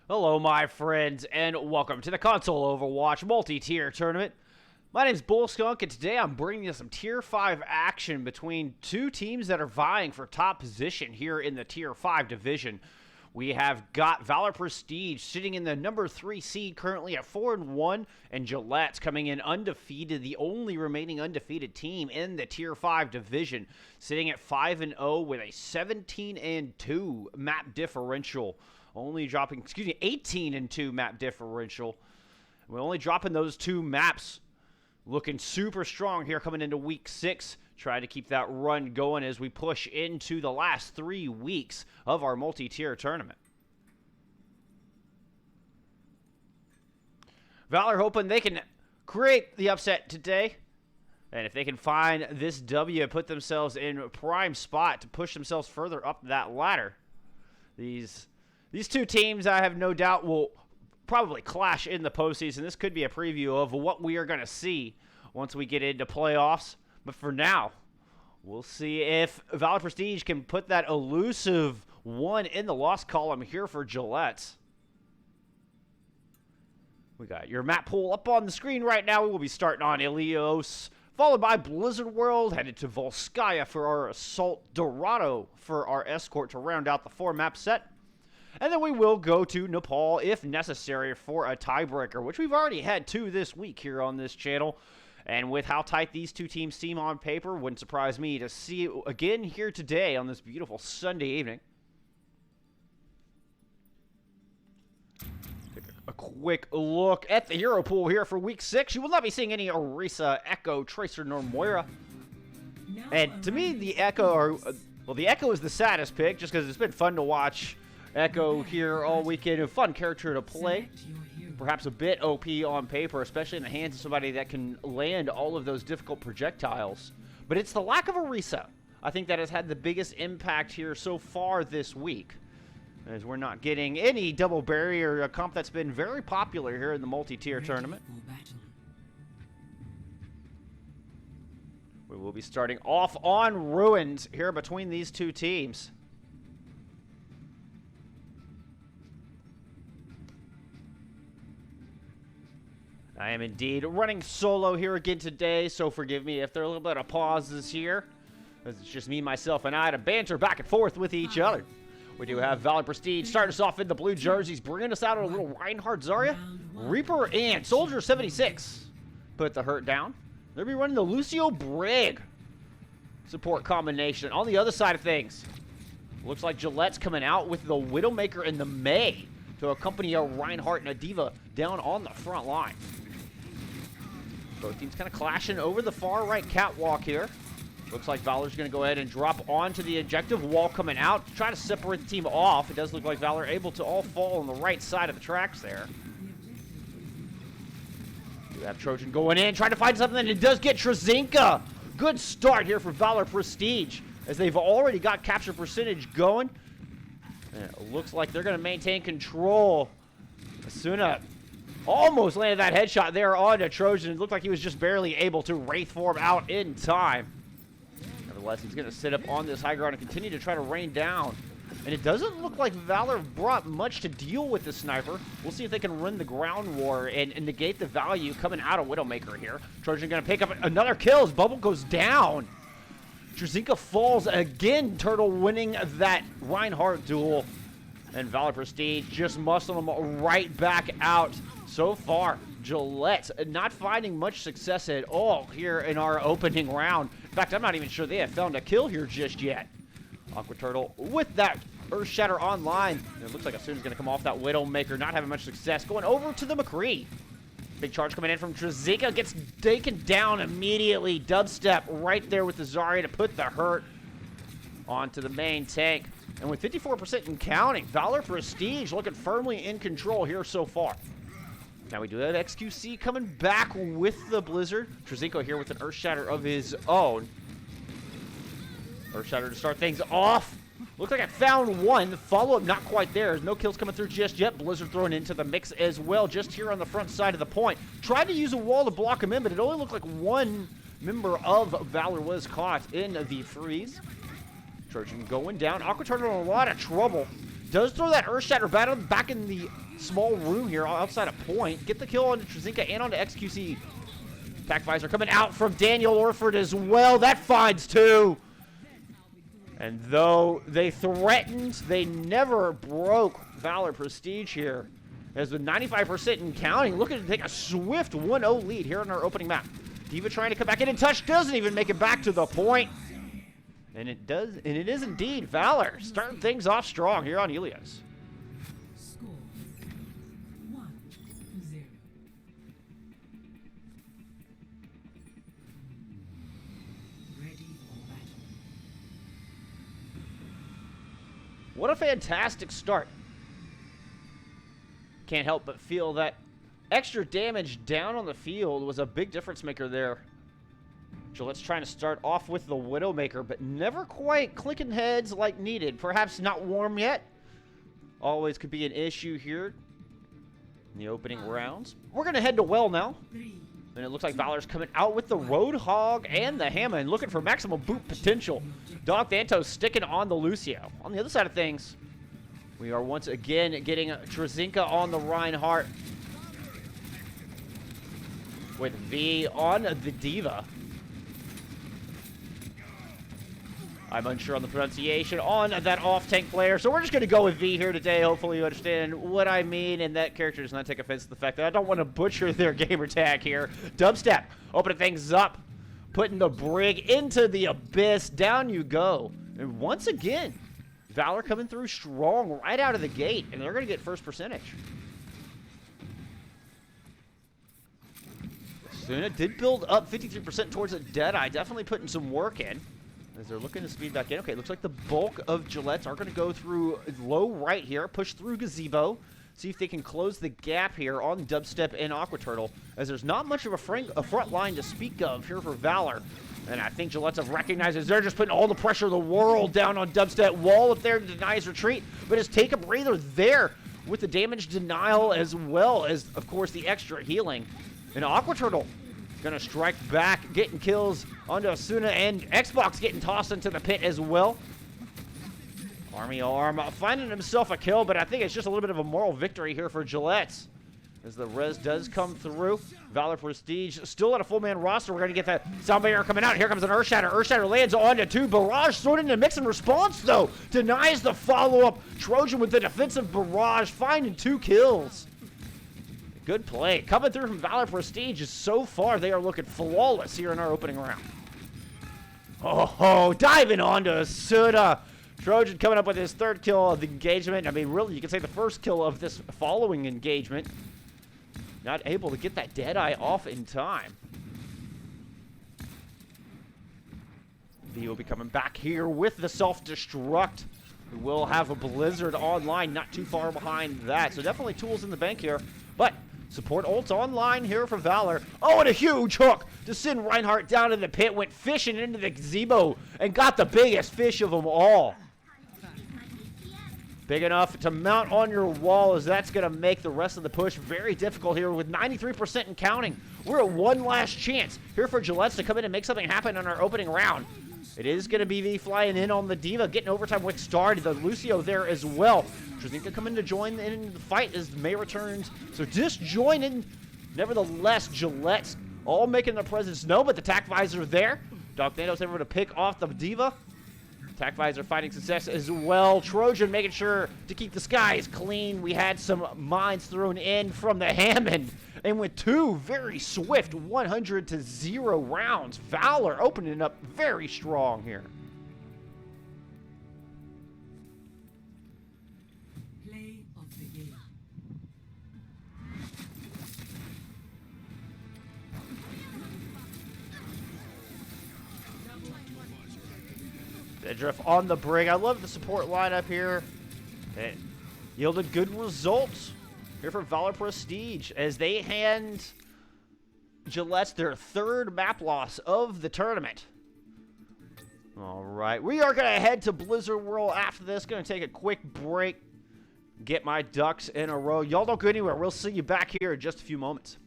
Hello, my friends, and welcome to the Console Overwatch multi-tier tournament. My name is Bullskunk, and today I'm bringing you some Tier 5 action between two teams that are vying for top position here in the Tier 5 division. We have got Valor Prestige sitting in the number 3 seed currently at 4-1, and Gillettes coming in undefeated, the only remaining undefeated team in the Tier 5 division, sitting at 5-0 with a 17-2 map differential. Only dropping, 18-2 map differential. We're only dropping those two maps. Looking super strong here coming into week 6. Trying to keep that run going as we push into the last 3 weeks of our multi-tier tournament. Valor hoping they can create the upset today. And if they can find this W, put themselves in a prime spot to push themselves further up that ladder. These two teams, I have no doubt, will probably clash in the postseason. This could be a preview of what we are going to see once we get into playoffs. But for now, we'll see if Valor Prestige can put that elusive one in the loss column here for Gillettes. We got your map pool up on the screen right now. We will be starting on Ilios, followed by Blizzard World, headed to Volskaya for our Assault, Dorado for our Escort to round out the 4-map set. And then we will go to Nepal if necessary for a tiebreaker, which we've already had 2 this week here on this channel. And with how tight these two teams seem on paper, wouldn't surprise me to see it again here today on this beautiful Sunday evening. Take a quick look at the hero pool here for week 6. You will not be seeing any Orisa, Echo, Tracer, nor Moira. And to me, the Echo the Echo is the saddest pick, just because it's been fun to watch Echo here all weekend. A fun character to play. Perhaps a bit OP on paper, especially in the hands of somebody that can land all of those difficult projectiles. But it's the lack of Orisa, I think, that has had the biggest impact here so far this week, as we're not getting any double barrier, a comp that's been very popular here in the multi-tier tournament. We will be starting off on Ruins here between these two teams. I am indeed running solo here again today, so forgive me if there are a little bit of pauses here. It's just me, myself, and I to banter back and forth with each other. We do have Valor Prestige starting us off in the blue jerseys, bringing us out on a little Reinhardt Zarya. Reaper and Soldier 76 put the hurt down. They'll be running the Lucio Brig support combination. On the other side of things, looks like Gillette's coming out with the Widowmaker and the May to accompany a Reinhardt and a D.Va down on the front line. Both teams kind of clashing over the far right catwalk here. Looks like Valor's going to go ahead and drop onto the objective wall coming out to try to separate the team off. It does look like Valor able to all fall on the right side of the tracks there. We have Trojan going in, trying to find something, and it does get Trzezinka. Good start here for Valor Prestige, as they've already got capture percentage going. And it looks like they're going to maintain control. Asuna almost landed that headshot there on a Trojan. It looked like he was just barely able to Wraith form out in time. Nevertheless, he's going to sit up on this high ground and continue to try to rain down. And it doesn't look like Valor brought much to deal with the sniper. We'll see if they can run the ground war and negate the value coming out of Widowmaker here. Trojan going to pick up another kill as Bubble goes down. Trzezinka falls again, Turtle winning that Reinhardt duel. And Valor Prestige just muscling them right back out. So far, Gillettes not finding much success at all here in our opening round. In fact, I'm not even sure they have found a kill here just yet. Aqua Turtle with that Earth Shatter online. It looks like Asuna's going to come off that Widowmaker, not having much success. Going over to the McCree. Big charge coming in from Trzezinka, gets taken down immediately. Dubstep right there with the Zarya to put the hurt onto the main tank. And with 54% and counting, Valor Prestige looking firmly in control here so far. Now we do have XQC coming back with the Blizzard. Trzezinka here with an Earth Shatter of his own. Earth Shatter to start things off. Looks like I found one. The follow-up not quite there. No kills coming through just yet. Blizzard thrown into the mix as well, just here on the front side of the point. Tried to use a wall to block him in, but it only looked like one member of Valor was caught in the freeze. Trojan going down. Aqua Turtle in a lot of trouble. Does throw that Earth Shatter battle back in the small room here outside of point. Get the kill on Trzezinka and onto XQC. T5-Valor coming out from Daniel Orford as well. That finds two. And though they threatened, they never broke Valor Prestige here. As with 95% in counting, looking to take a swift 1-0 lead here on our opening map. D.Va trying to come back in and touch, doesn't even make it back to the point. And it does, and it is indeed Valor starting things off strong here on Helios. Score 1-0. Ready for battle. What a fantastic start. Can't help but feel that extra damage down on the field was a big difference maker there. Gillette's trying to start off with the Widowmaker, but never quite clicking heads like needed. Perhaps not warm yet. Always could be an issue here in the opening rounds. We're going to head to Well now. And it looks like Valor's coming out with the Roadhog and the Hammond, looking for maximum boot potential. Dog Thantos sticking on the Lucio. On the other side of things, we are once again getting Trzezinka on the Reinhardt. With V on the D.Va. I'm unsure on the pronunciation on that off-tank player, so we're just going to go with V here today. Hopefully you understand what I mean, and that character does not take offense to the fact that I don't want to butcher their gamer tag here. Dubstep, opening things up, putting the Brig into the abyss. Down you go. And once again, Valor coming through strong right out of the gate, and they're going to get first percentage. Suna did build up 53% towards a Deadeye, definitely putting some work in. As they're looking to speed back in. Okay, looks like the bulk of Gillettes are going to go through low right here, push through Gazebo, see if they can close the gap here on Dubstep and Aqua Turtle, as there's not much of a front line to speak of here for Valor. And I think Gillettes have recognized as they're just putting all the pressure of the world down on Dubstep. Wall up there to deny his retreat, but just take a breather there with the damage denial as well as, of course, the extra healing. And Aqua Turtle gonna strike back, getting kills onto Asuna, and Xbox getting tossed into the pit as well. Army Arm finding himself a kill, but I think it's just a little bit of a moral victory here for Gillettes. As the res does come through. Valor Prestige still at a full man roster. We're gonna get that Sound Barrier coming out. Here comes an Earthshatter. Earthshatter lands onto two. Barrage thrown into mix and response though. Denies the follow-up. Trojan with the defensive barrage, finding 2 kills. Good play. Coming through from Valor Prestige. So far, they are looking flawless here in our opening round. Oh, diving onto Asuna. Trojan coming up with his 3rd kill of the engagement. I mean, really, you could say the 1st kill of this following engagement. Not able to get that Deadeye off in time. V will be coming back here with the self-destruct. We will have a Blizzard online, not too far behind that. So definitely tools in the bank here. But support ults online here for Valor. Oh, and a huge hook to send Reinhardt down in the pit. Went fishing into the gazebo and got the biggest fish of them all. Big enough to mount on your wall, as that's going to make the rest of the push very difficult here with 93% and counting. We're at one last chance here for Gillettes to come in and make something happen in our opening round. It is going to be V flying in on the D.Va, getting overtime wick started. The Lucio there as well. Trzezinka coming to join in the fight as May returns. So just joining. Nevertheless, Gillettes all making their presence known, but the T5-Valor there. Dog Thantos able to pick off the D.Va. T5-Valor finding success as well. Trojan making sure to keep the skies clean. We had some mines thrown in from the Hammond. And with 2 very swift 100-0 rounds, Valor opening up very strong here. Play of the game. Bedriff on the Brig. I love the support lineup here. It yielded good results here for Valor Prestige as they hand Gillettes their 3rd map loss of the tournament. All right, we are going to head to Blizzard World after this. Going to take a quick break, get my ducks in a row. Y'all don't go anywhere. We'll see you back here in just a few moments.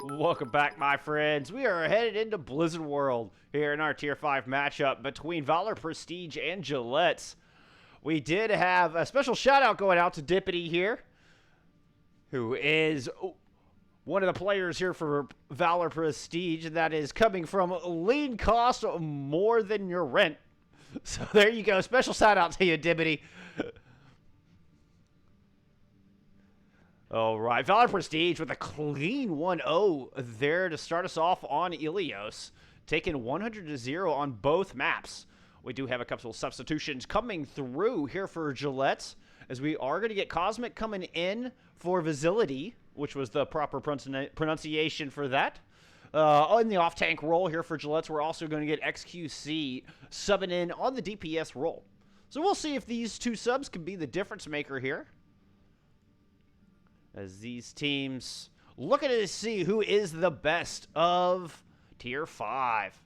Welcome back, my friends. We are headed into Blizzard World here in our Tier 5 matchup between Valor Prestige and Gillettes. we did have a special shout out going out to Dippity here, who is one of the players here for Valor Prestige, and that is coming from lean cost more than your rent. So there you go. Special shout out to you, Dibbity. All right, Valor Prestige with a clean 1-0 there to start us off on Ilios, taking 100-0 on both maps. We do have a couple of substitutions coming through here for Gillettes, as we are going to get Cosmic coming in for Visility, which was the proper pronunciation for that. In the off-tank role here for Gillettes, we're also going to get XQC subbing in on the DPS role. So we'll see if these two subs can be the difference maker here, as these teams looking to see who is the best of Tier 5.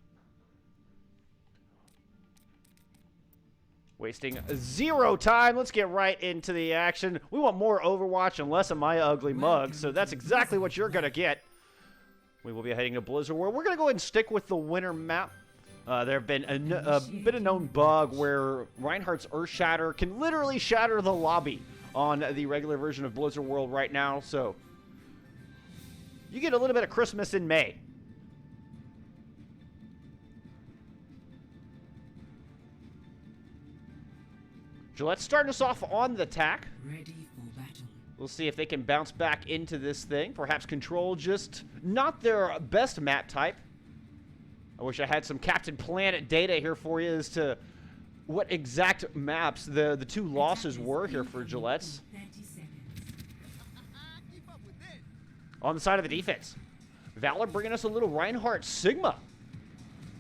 Wasting 0 time. Let's get right into the action. We want more Overwatch and less of my ugly mug, so that's exactly what you're going to get. We will be heading to Blizzard World. We're going to go ahead and stick with the winter map. There have been a bit of known bug where Reinhardt's Earth Shatter can literally shatter the lobby on the regular version of Blizzard World right now, so you get a little bit of Christmas in May. Gillette's starting us off on the attack. Ready for battle. We'll see if they can bounce back into this thing. Perhaps Control just not their best map type. I wish I had some Captain Planet data here for you as to what exact maps the two losses were here for Gillettes. 30 seconds. On the side of the defense, Valor bringing us a little Reinhardt Sigma.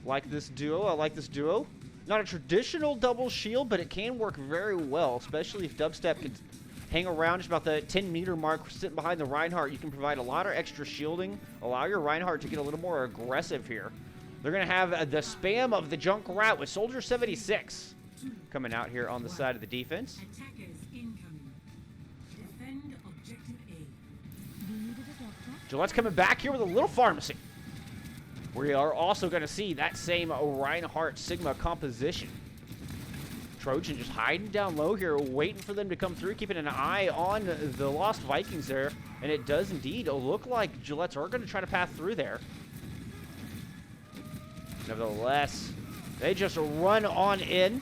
Like this duo. I like this duo. Not a traditional double shield, but it can work very well, especially if Dubstep can hang around just about the 10-meter mark sitting behind the Reinhardt. You can provide a lot of extra shielding, allow your Reinhardt to get a little more aggressive here. They're going to have the spam of the Junkrat with Soldier 76 coming out here on the side of the defense. Attackers incoming. Defend objective A. Gillette's coming back here with a little pharmacy. We are also going to see that same Reinhardt Sigma composition. Trojan just hiding down low here, waiting for them to come through, keeping an eye on the Lost Vikings there. And it does indeed look like Gillettes are going to try to pass through there. Nevertheless, they just run on in.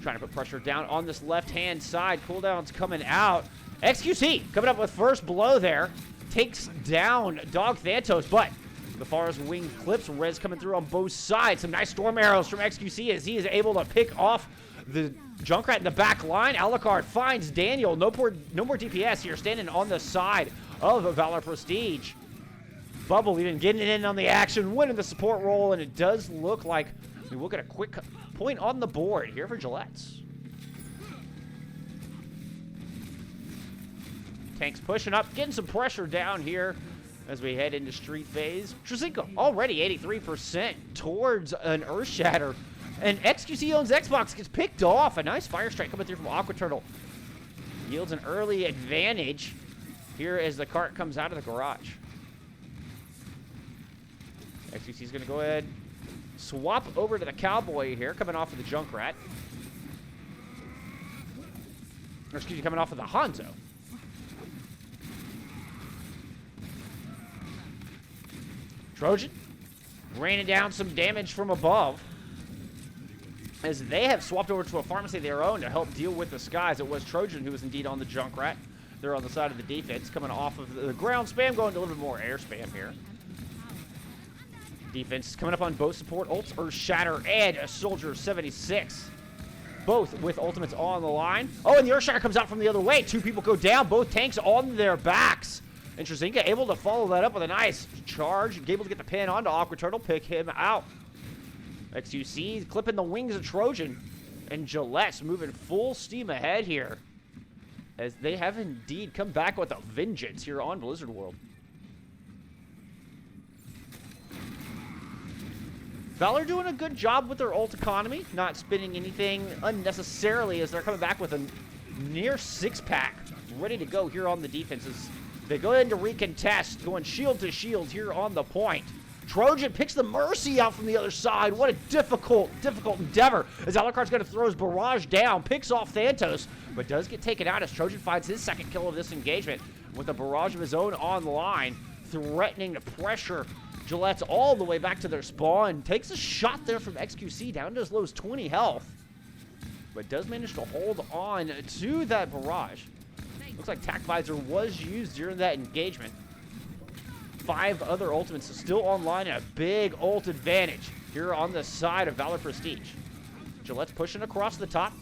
Trying to put pressure down on this left-hand side. Cooldown's coming out. XQC coming up with first blow there. Takes down Dog Thantos, but the Forest Wing clips. Rez coming through on both sides. Some nice storm arrows from XQC as he is able to pick off the Junkrat in the back line. Alucard finds Daniel. No more DPS here, standing on the side of Valor Prestige. Bubble even getting in on the action, winning the support role, and it does look like we will get a quick point on the board here for Gillettes. Tanks pushing up, getting some pressure down here as we head into street phase. Trazinko already 83% towards an Earth Shatter. And XQC owns Xbox, gets picked off. A nice fire strike coming through from Aqua Turtle. Yields an early advantage here as the cart comes out of the garage. XQC is going to go ahead, swap over to the Cowboy here, coming off of the Junkrat. Or excuse me, coming off of the Hanzo. Trojan raining down some damage from above as they have swapped over to a pharmacy of their own to help deal with the skies. It was Trojan who was indeed on the Junkrat. They're on the side of the defense, coming off of the ground spam, going to a little bit more air spam here. Defense is coming up on both support ults, Earth Shatter and a Soldier 76. Both with ultimates on the line. Oh, and the Earth Shatter comes out from the other way. Two people go down, both tanks on their backs. And Trazinka able to follow that up with a nice charge. Able to get the pin onto Aqua Turtle, pick him out. XQC clipping the wings of Trojan. And Gillettes moving full steam ahead here, as they have indeed come back with a vengeance here on Blizzard World. Valor doing a good job with their ult economy, not spinning anything unnecessarily as they're coming back with a near 6-pack ready to go here on the defenses. They go into recontest, going shield to shield here on the point. Trojan picks the Mercy out from the other side. What a difficult endeavor. As Alucard's going to throw his barrage down, picks off Thanatos, but does get taken out as Trojan finds his second kill of this engagement with a barrage of his own online, threatening to pressure Gillettes all the way back to their spawn. Takes a shot there from XQC down to as low as 20 health, but does manage to hold on to that barrage. Looks like T5-Valor was used during that engagement. 5 other ultimates still online and a big ult advantage here on the side of Valor Prestige. Gillette's pushing across the top.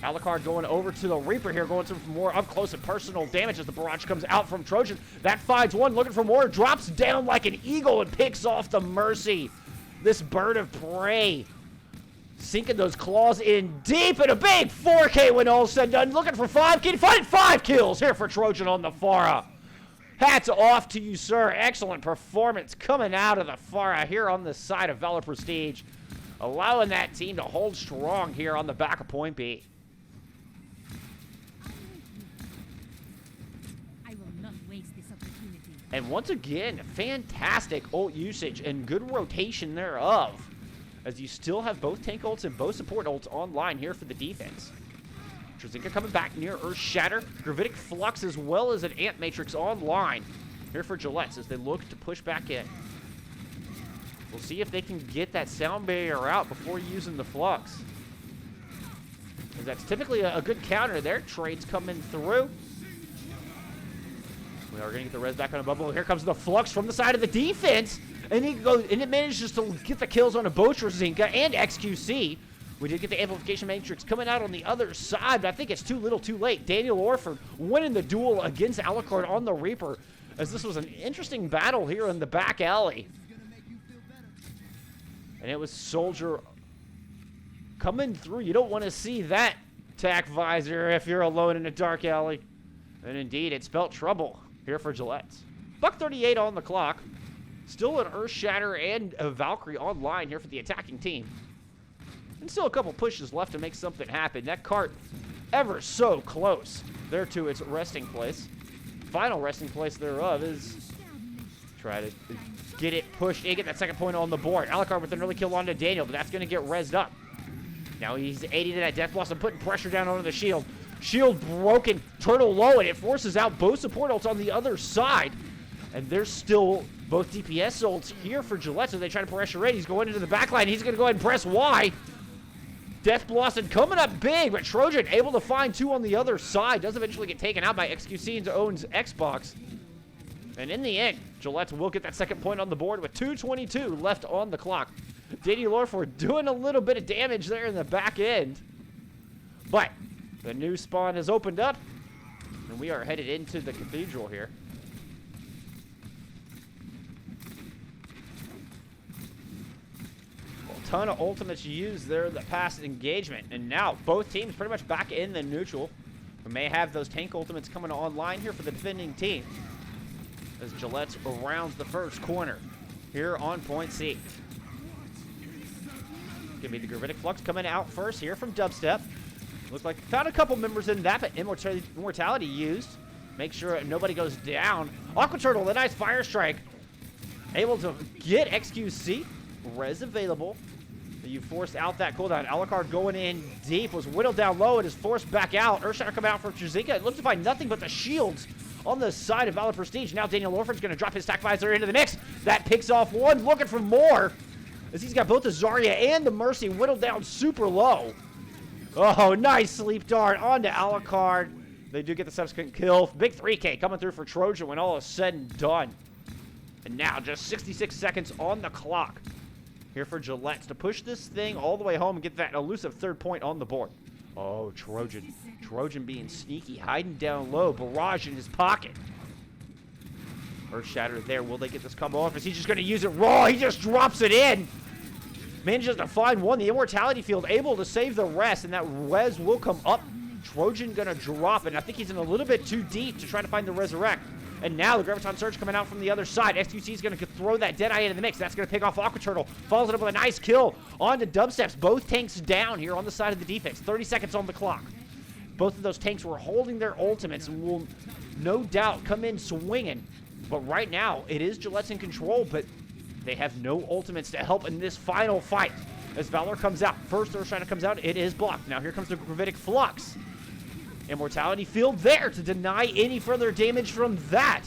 Alucard going over to the Reaper here, going for more up close and personal damage as the barrage comes out from Trojan. That finds one, looking for more, drops down like an eagle and picks off the Mercy. This bird of prey sinking those claws in deep, and a big 4K when all's said and done. Looking for 5, can find 5 kills here for Trojan on the Pharah. Hats off to you, sir. Excellent performance coming out of the Pharah here on the side of Valor Prestige, allowing that team to hold strong here on the back of Point B. And once again, fantastic ult usage and good rotation thereof, as you still have both tank ults and both support ults online here for the defense. Trazinka coming back near Earth Shatter, Gravitic Flux as well as an Ant Matrix online here for Gillettes as they look to push back in. We'll see if they can get that sound barrier out before using the Flux, as that's typically a good counter. Their trades coming through. We are going to get the res back on a bubble. Here comes the Flux from the side of the defense. And it manages to get the kills on a both Trazinka and XQC. We did get the Amplification Matrix coming out on the other side, but I think it's too little too late. Daniel Orford winning the duel against Alucard on the Reaper, as this was an interesting battle here in the back alley. And it was Soldier coming through. You don't want to see that, T5-Valor, if you're alone in a dark alley. And indeed, it spelt trouble here for Gillettes. $1:38 on the clock. Still an Earth Shatter and a Valkyrie online here for the attacking team. And still a couple pushes left to make something happen. That cart ever so close there to its resting place. Final resting place thereof is try to get it pushed and get that second point on the board. Alucard with an early kill onto Daniel, but that's going to get rezzed up. Now he's 80 to that Death Blossom, putting pressure down onto the shield. Shield broken, turtle low, and it forces out both support ults on the other side. And there's still both DPS ults here for Gillette as they try to pressure in. He's going into the backline. He's going to go ahead and press Y. Death Blossom coming up big, but Trojan able to find 2 on the other side. Does eventually get taken out by XQC and owns Xbox. And in the end, Gillette will get that second point on the board with 2:22 left on the clock. Daniel Orford doing a little bit of damage there in the back end. But the new spawn has opened up, and we are headed into the Cathedral here. A ton of ultimates used there in the past engagement, and now both teams pretty much back in the neutral. We may have those tank ultimates coming online here for the defending team, as Gillette's rounds the first corner here on Point C. Gonna be the Gravitic Flux coming out first here from Dubstep. Looks like found a couple members in that, but Immortality used. Make sure nobody goes down. Aqua Turtle, the nice Fire Strike. Able to get XQC. Res available. You forced out that cooldown. Alucard going in deep, was whittled down low and is forced back out. Earthshatter coming out from Trazinka. It looks to find nothing but the shields on the side of Valor Prestige. Now Daniel Orford's going to drop his T5-Valor into the mix. That picks off one, looking for more, as he's got both the Zarya and the Mercy whittled down super low. Oh, nice sleep dart onto Alucard. They do get the subsequent kill. Big 3K coming through for Trojan when all is said and done. And now just 66 seconds on the clock here for Gillette to push this thing all the way home and get that elusive third point on the board. Oh, Trojan. Trojan being sneaky, hiding down low. Barrage in his pocket. Earthshatter there. Will they get this combo off? Is he just going to use it raw? He just drops it in. Manages to find one. The Immortality field able to save the rest, and that res will come up. Trojan going to drop it. I think he's in a little bit too deep to try to find the resurrect. And now the Graviton Surge coming out from the other side. XQC is going to throw that Deadeye into the mix. That's going to pick off Aqua Turtle. Follows it up with a nice kill onto Dubsteps. Both tanks down here on the side of the defense. 30 seconds on the clock. Both of those tanks were holding their ultimates and will no doubt come in swinging. But right now, it is Gillette's in control, but They have no ultimates to help in this final fight. As Valor comes out, first Earthshatter comes out, it is blocked. Now here comes the Gravitic Flux. Immortality Field there to deny any further damage from that.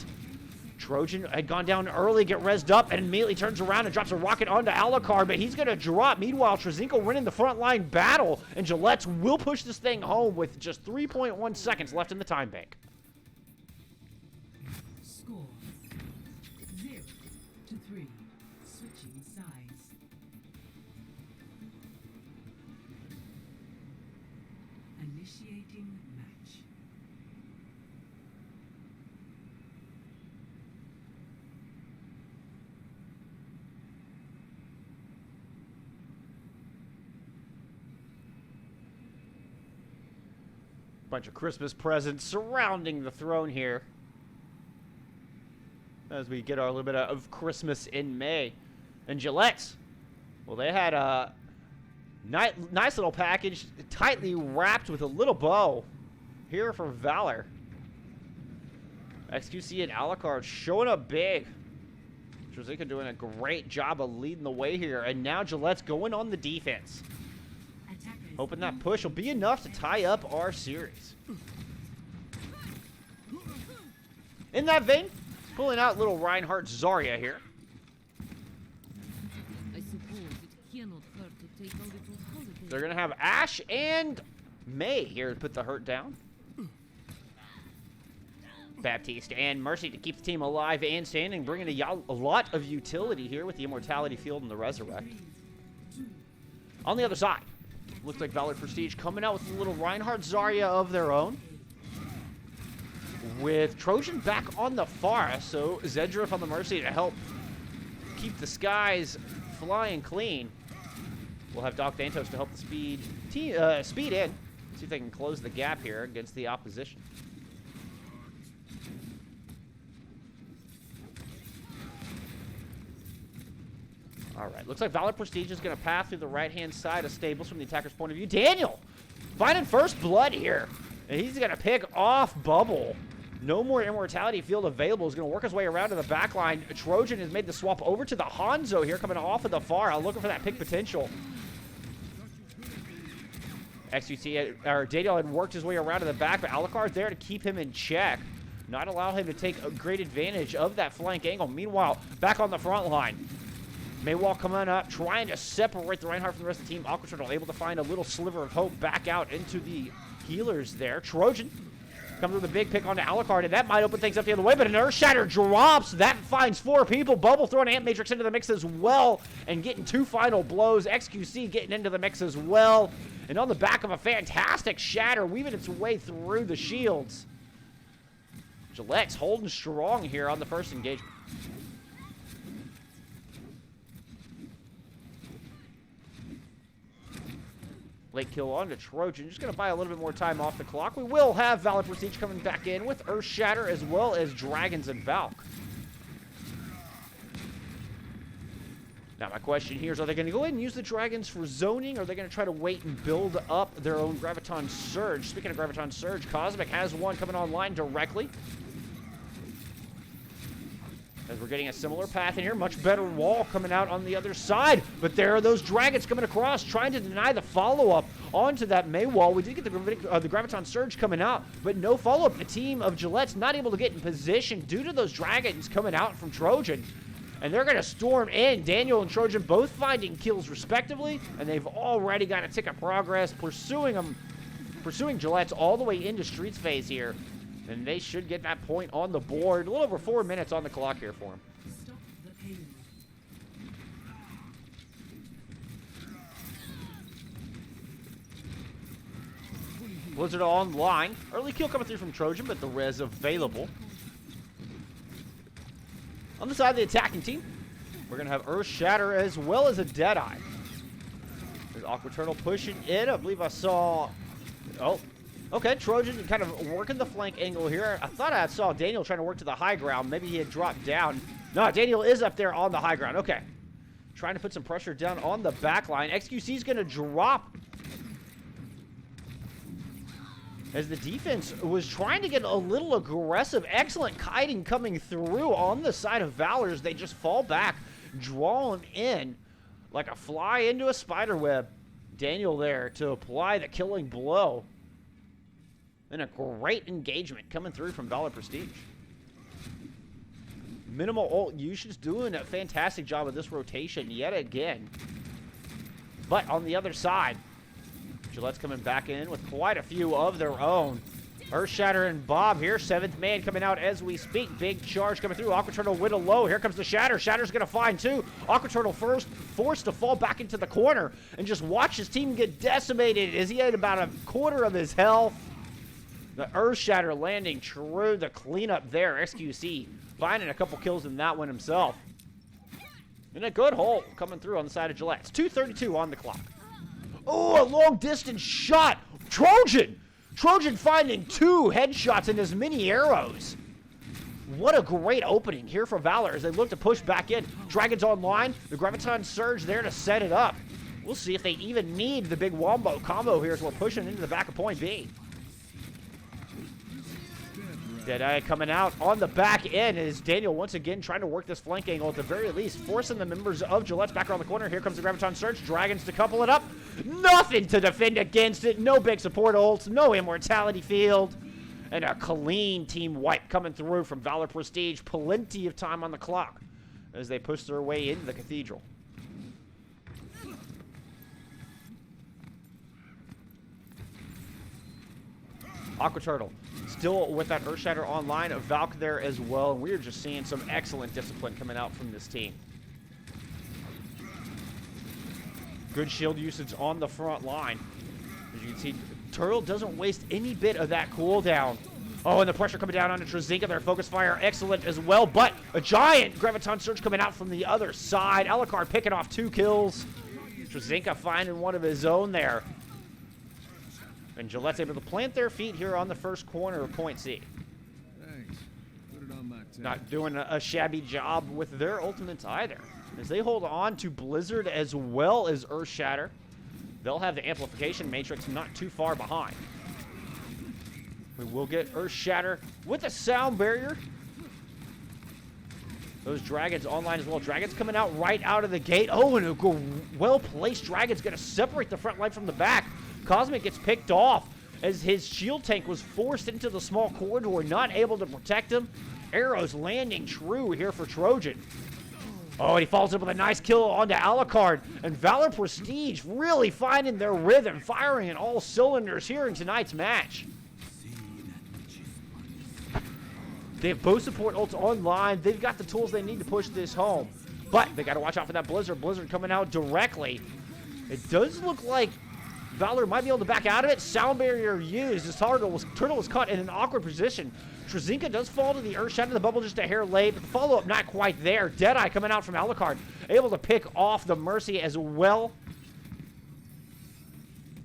Trojan had gone down early, get rezzed up, and immediately turns around and drops a rocket onto Alucard, but he's going to drop. Meanwhile, Trzynko winning the frontline battle, and Gillettes will push this thing home with just 3.1 seconds left in the time bank. Score 0-3. Switching sides. Initiating match. Bunch of Christmas presents surrounding the throne here as we get our little bit of Christmas in May. And Gillettes, well, they had a nice little package, tightly wrapped with a little bow here for Valor. XQC and Alucard showing up big. Trzynko doing a great job of leading the way here. And now Gillette's going on the defense. Hoping that push will be enough to tie up our series. In that vein, pulling out little Reinhardt Zarya here. I suppose it cannot hurt to take a little holiday. They're going to have Ashe and May here to put the hurt down. Baptiste and Mercy to keep the team alive and standing, bringing a lot of utility here with the Immortality Field and the Resurrect. On the other side, looks like Valor Prestige coming out with a little Reinhardt Zarya of their own. With Trojan back on the far, so Zedrith on the Mercy to help keep the skies flying clean. We'll have Doc Dantos to help the speed in. See if they can close the gap here against the opposition. All right, looks like Valor Prestige is going to pass through the right-hand side of Stables from the attacker's point of view. Daniel finding first blood here, and he's going to pick off Bubble. No more Immortality Field available. He's going to work his way around to the back line. Trojan has made the swap over to the Hanzo here, coming off of the far, looking for that pick potential. XQC, or Daniel had worked his way around to the back, but Alucard's there to keep him in check. Not allow him to take a great advantage of that flank angle. Meanwhile, back on the front line, Maywall coming up, trying to separate the Reinhardt from the rest of the team. Aquaturtle able to find a little sliver of hope back out into the healers there. Trojan comes with a big pick onto Alucard, and that might open things up the other way, but an Earthshatter drops. That finds 4 people. Bubble throwing Ant Matrix into the mix as well, and getting 2 final blows. XQC getting into the mix as well, and on the back of a fantastic shatter, weaving its way through the shields. Gillette's holding strong here on the first engagement. Late kill on to Trojan. Just going to buy a little bit more time off the clock. We will have Valor Prestige coming back in with Earthshatter as well as Dragons and Valk. Now my question here is, are they going to go ahead and use the Dragons for zoning, or are they going to try to wait and build up their own Graviton Surge? Speaking of Graviton Surge, Cosmic has one coming online directly. As we're getting a similar path in here, much better wall coming out on the other side. But there are those Dragons coming across, trying to deny the follow-up onto that May wall. We did get the Graviton Surge coming out, but no follow-up. The team of Gillette's not able to get in position due to those Dragons coming out from Trojan. And they're going to storm in. Daniel and Trojan both finding kills respectively, and they've already got a tick of progress, pursuing Gillette's all the way into Streets phase here. And they should get that point on the board. A little over 4 minutes on the clock here for them. Stop the payload. Blizzard online. Early kill coming through from Trojan, but the res available. On the side of the attacking team, we're going to have Earthshatter as well as a Deadeye. There's Aquaturtle pushing in. I believe I saw... Oh. Okay, Trojan kind of working the flank angle here. I thought I saw Daniel trying to work to the high ground. Maybe he had dropped down. No, Daniel is up there on the high ground. Okay. Trying to put some pressure down on the back line. XQC is going to drop. As the defense was trying to get a little aggressive. Excellent kiting coming through on the side of Valor's. They just fall back. drawn in like a fly into a spider web. Daniel there to apply the killing blow. And a great engagement coming through from Valor Prestige. Minimal ult usage doing a fantastic job of this rotation yet again. But on the other side, Gillette's coming back in with quite a few of their own. Earthshatter and Bob here, 7th man coming out as we speak. Big charge coming through. Aqua Turtle with a low. Here comes the Shatter. Shatter's going to find two. Aqua Turtle first forced to fall back into the corner and just watch his team get decimated as he had about a quarter of his health. The Earthshatter landing true. The cleanup there. XQC finding a couple kills in that one himself. And a good hole coming through on the side of Gillette's. 2:32 on the clock. Oh, a long distance shot. Trojan! Trojan finding 2 headshots and as many arrows. What a great opening here for Valor as they look to push back in. Dragons online. The Graviton Surge there to set it up. We'll see if they even need the big wombo combo here as we're pushing into the back of point B. Deadeye coming out on the back end as Daniel once again trying to work this flank angle at the very least, forcing the members of Gillette's back around the corner. Here comes the Graviton Surge. Dragons to couple it up. Nothing to defend against it. No big support ults. No immortality field. And a clean team wipe coming through from Valor Prestige. Plenty of time on the clock as they push their way into the Cathedral. Aqua Turtle still with that Earthshatter online. A Valk there as well. And we're just seeing some excellent discipline coming out from this team. Good shield usage on the front line. As you can see, Turtle doesn't waste any bit of that cooldown. Oh, and the pressure coming down onto Trezinka. Their focus fire excellent as well. But a giant Graviton Surge coming out from the other side. Alucard picking off 2 kills. Trezinka finding one of his own there. And Gillette's able to plant their feet here on the first corner of point C. Thanks. Put it on my tab. Not doing a shabby job with their ultimates either. As they hold on to Blizzard as well as Earthshatter. They'll have the amplification matrix not too far behind. We will get Earthshatter with a sound barrier. Those Dragons online as well. Dragons coming out right out of the gate. Oh, and a well-placed Dragon's going to separate the front line from the back. Cosmic gets picked off as his shield tank was forced into the small corridor, not able to protect him. Arrows landing true here for Trojan. Oh, and he follows up with a nice kill onto Alucard. And Valor Prestige really finding their rhythm, firing in all cylinders here in tonight's match. They have both support ults online. They've got the tools they need to push this home. But they got to watch out for that Blizzard. Blizzard coming out directly. It does look like Valor might be able to back out of it. Sound barrier used as Turtle was caught in an awkward position. Trezinka does fall to the Earthshatter. The bubble just a hair late, but the follow-up not quite there. Deadeye coming out from Alucard, able to pick off the Mercy as well.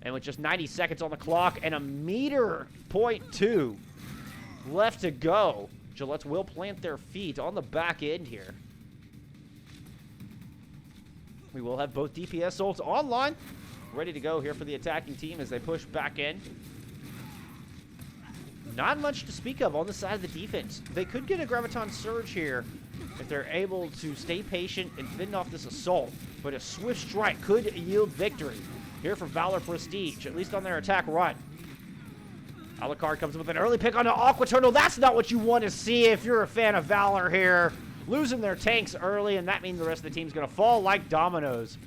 And with just 90 seconds on the clock and a meter .2 left to go, Gillette's will plant their feet on the back end here. We will have both DPS ults online, ready to go here for the attacking team as they push back in. Not much to speak of on the side of the defense. They could get a Graviton Surge here if they're able to stay patient and fend off this assault. But a swift strike could yield victory here for Valor Prestige, at least on their attack run. Alucard comes with an early pick on the Aqua Turtle. That's not what you want to see if you're a fan of Valor here. Losing their tanks early, and that means the rest of the team's going to fall like dominoes.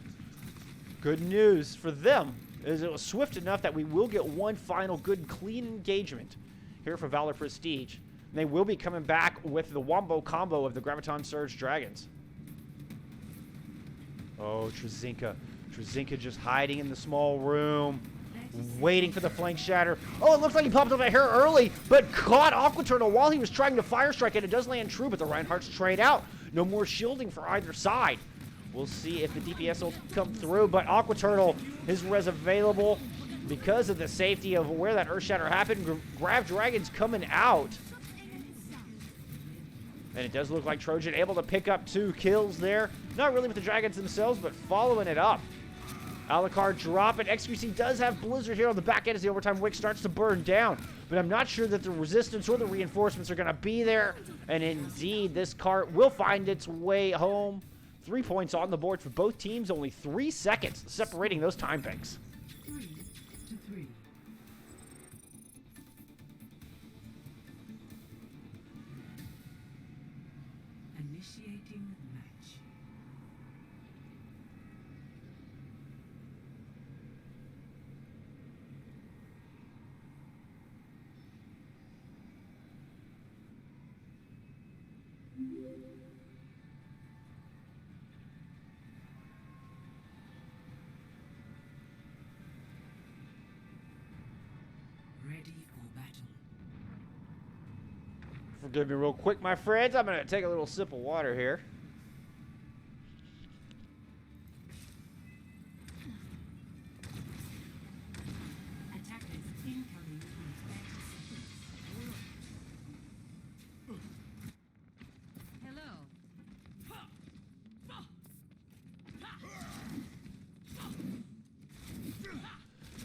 Good news for them is it was swift enough that we will get one final good, clean engagement here for Valor Prestige. And they will be coming back with the wombo combo of the Graviton Surge Dragons. Oh, Trezinka. Trezinka just hiding in the small room, waiting for the flank shatter. Oh, it looks like he popped up a hair early, but caught Aqua Turtle while he was trying to fire strike, and it does land true, but the Reinhardts trade out. No more shielding for either side. We'll see if the DPS will come through, but Aqua Turtle, his res available because of the safety of where that Earthshatter happened. Grav Dragon's coming out. And it does look like Trojan able to pick up 2 kills there. Not really with the Dragons themselves, but following it up. Alucard dropping. XQC does have Blizzard here on the back end as the overtime wick starts to burn down. But I'm not sure that the resistance or the reinforcements are going to be there. And indeed, this cart will find its way home 3 points on the board for both teams, only 3 seconds separating those time banks. 3-3. Initiating match. Ready for battle. Forgive me real quick, my friends. I'm going to take a little sip of water here. Attackers incoming in 30 seconds. Hello.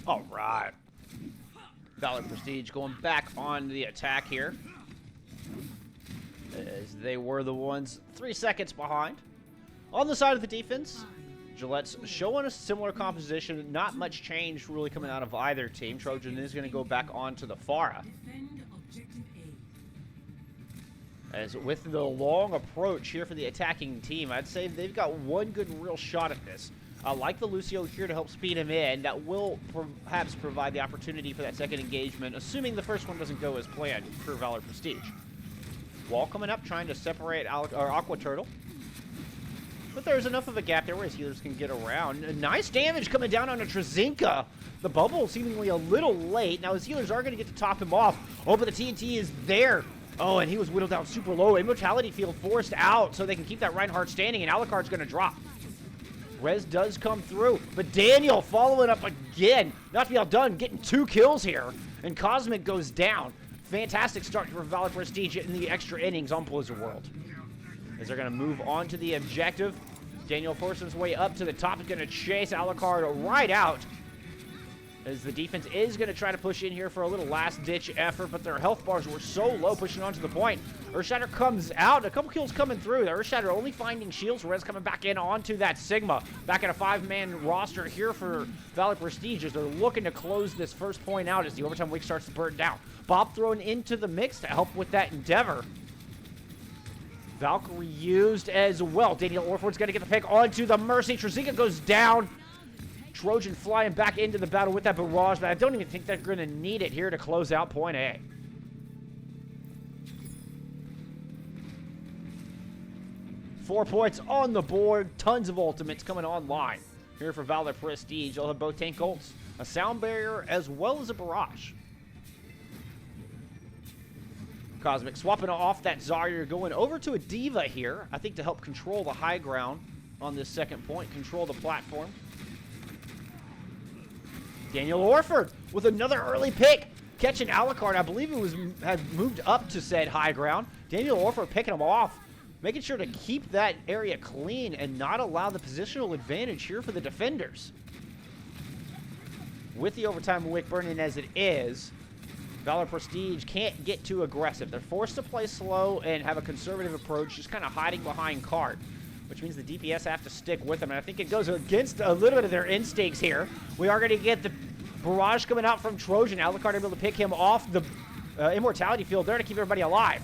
All right. Valor Prestige going back on the attack here, as they were the ones 3 seconds behind. On the side of the defense, Gillettes showing a similar composition. Not much change really coming out of either team. Trojan is going to go back onto the Pharah. Defend objective A. As with the long approach here for the attacking team, I'd say they've got one good real shot at this. I like the Lucio here to help speed him in. That will perhaps provide the opportunity for that second engagement, assuming the first one doesn't go as planned for Valor Prestige. Wall coming up, trying to separate Aqua Turtle. But there's enough of a gap there where his healers can get around. Nice damage coming down on a Trazinka. The bubble seemingly a little late. Now his healers are going to get to top him off. Oh, but the TNT is there. Oh, and he was whittled down super low. Immortality field forced out so they can keep that Reinhardt standing, and Alucard's going to drop. Rez does come through, but Daniel following up again. Not to be outdone, getting 2 kills here, and Cosmic goes down. Fantastic start for Valor Prestige in the extra innings on Blizzard World. As they're going to move on to the objective. Daniel forcing his way up to the top. He's going to chase Alucard right out, as the defense is going to try to push in here for a little last-ditch effort, but their health bars were so low pushing on to the point. Earthshatter comes out. A couple kills coming through. The Earthshatter only finding shields. Rez coming back in onto that Sigma. Back at a 5-man roster here for Valor Prestige as they're looking to close this first point out as the overtime week starts to burn down. Bob thrown into the mix to help with that endeavor. Valkyrie used as well. Daniel Orford's going to get the pick onto the Mercy. Trazinka goes down. Trojan flying back into the battle with that barrage, but I don't even think they're going to need it here to close out point A. Four points on the board. Tons of ultimates coming online here for Valor Prestige. They'll have both tank ults, a sound barrier, as well as a barrage. Cosmic swapping off that Zarya, going over to a Diva here, I think to help control the high ground on this second point, control the platform. Daniel Orford with another early pick, catching Alucard. I believe it had moved up to said high ground. Daniel Orford picking him off, making sure to keep that area clean and not allow the positional advantage here for the defenders. With the overtime wick burning as it is, Valor Prestige can't get too aggressive. They're forced to play slow and have a conservative approach, just kind of hiding behind cart, which means the DPS have to stick with them, and I think it goes against a little bit of their instincts here. We are going to get the barrage coming out from Trojan. Alucard able to pick him off the immortality field there to keep everybody alive.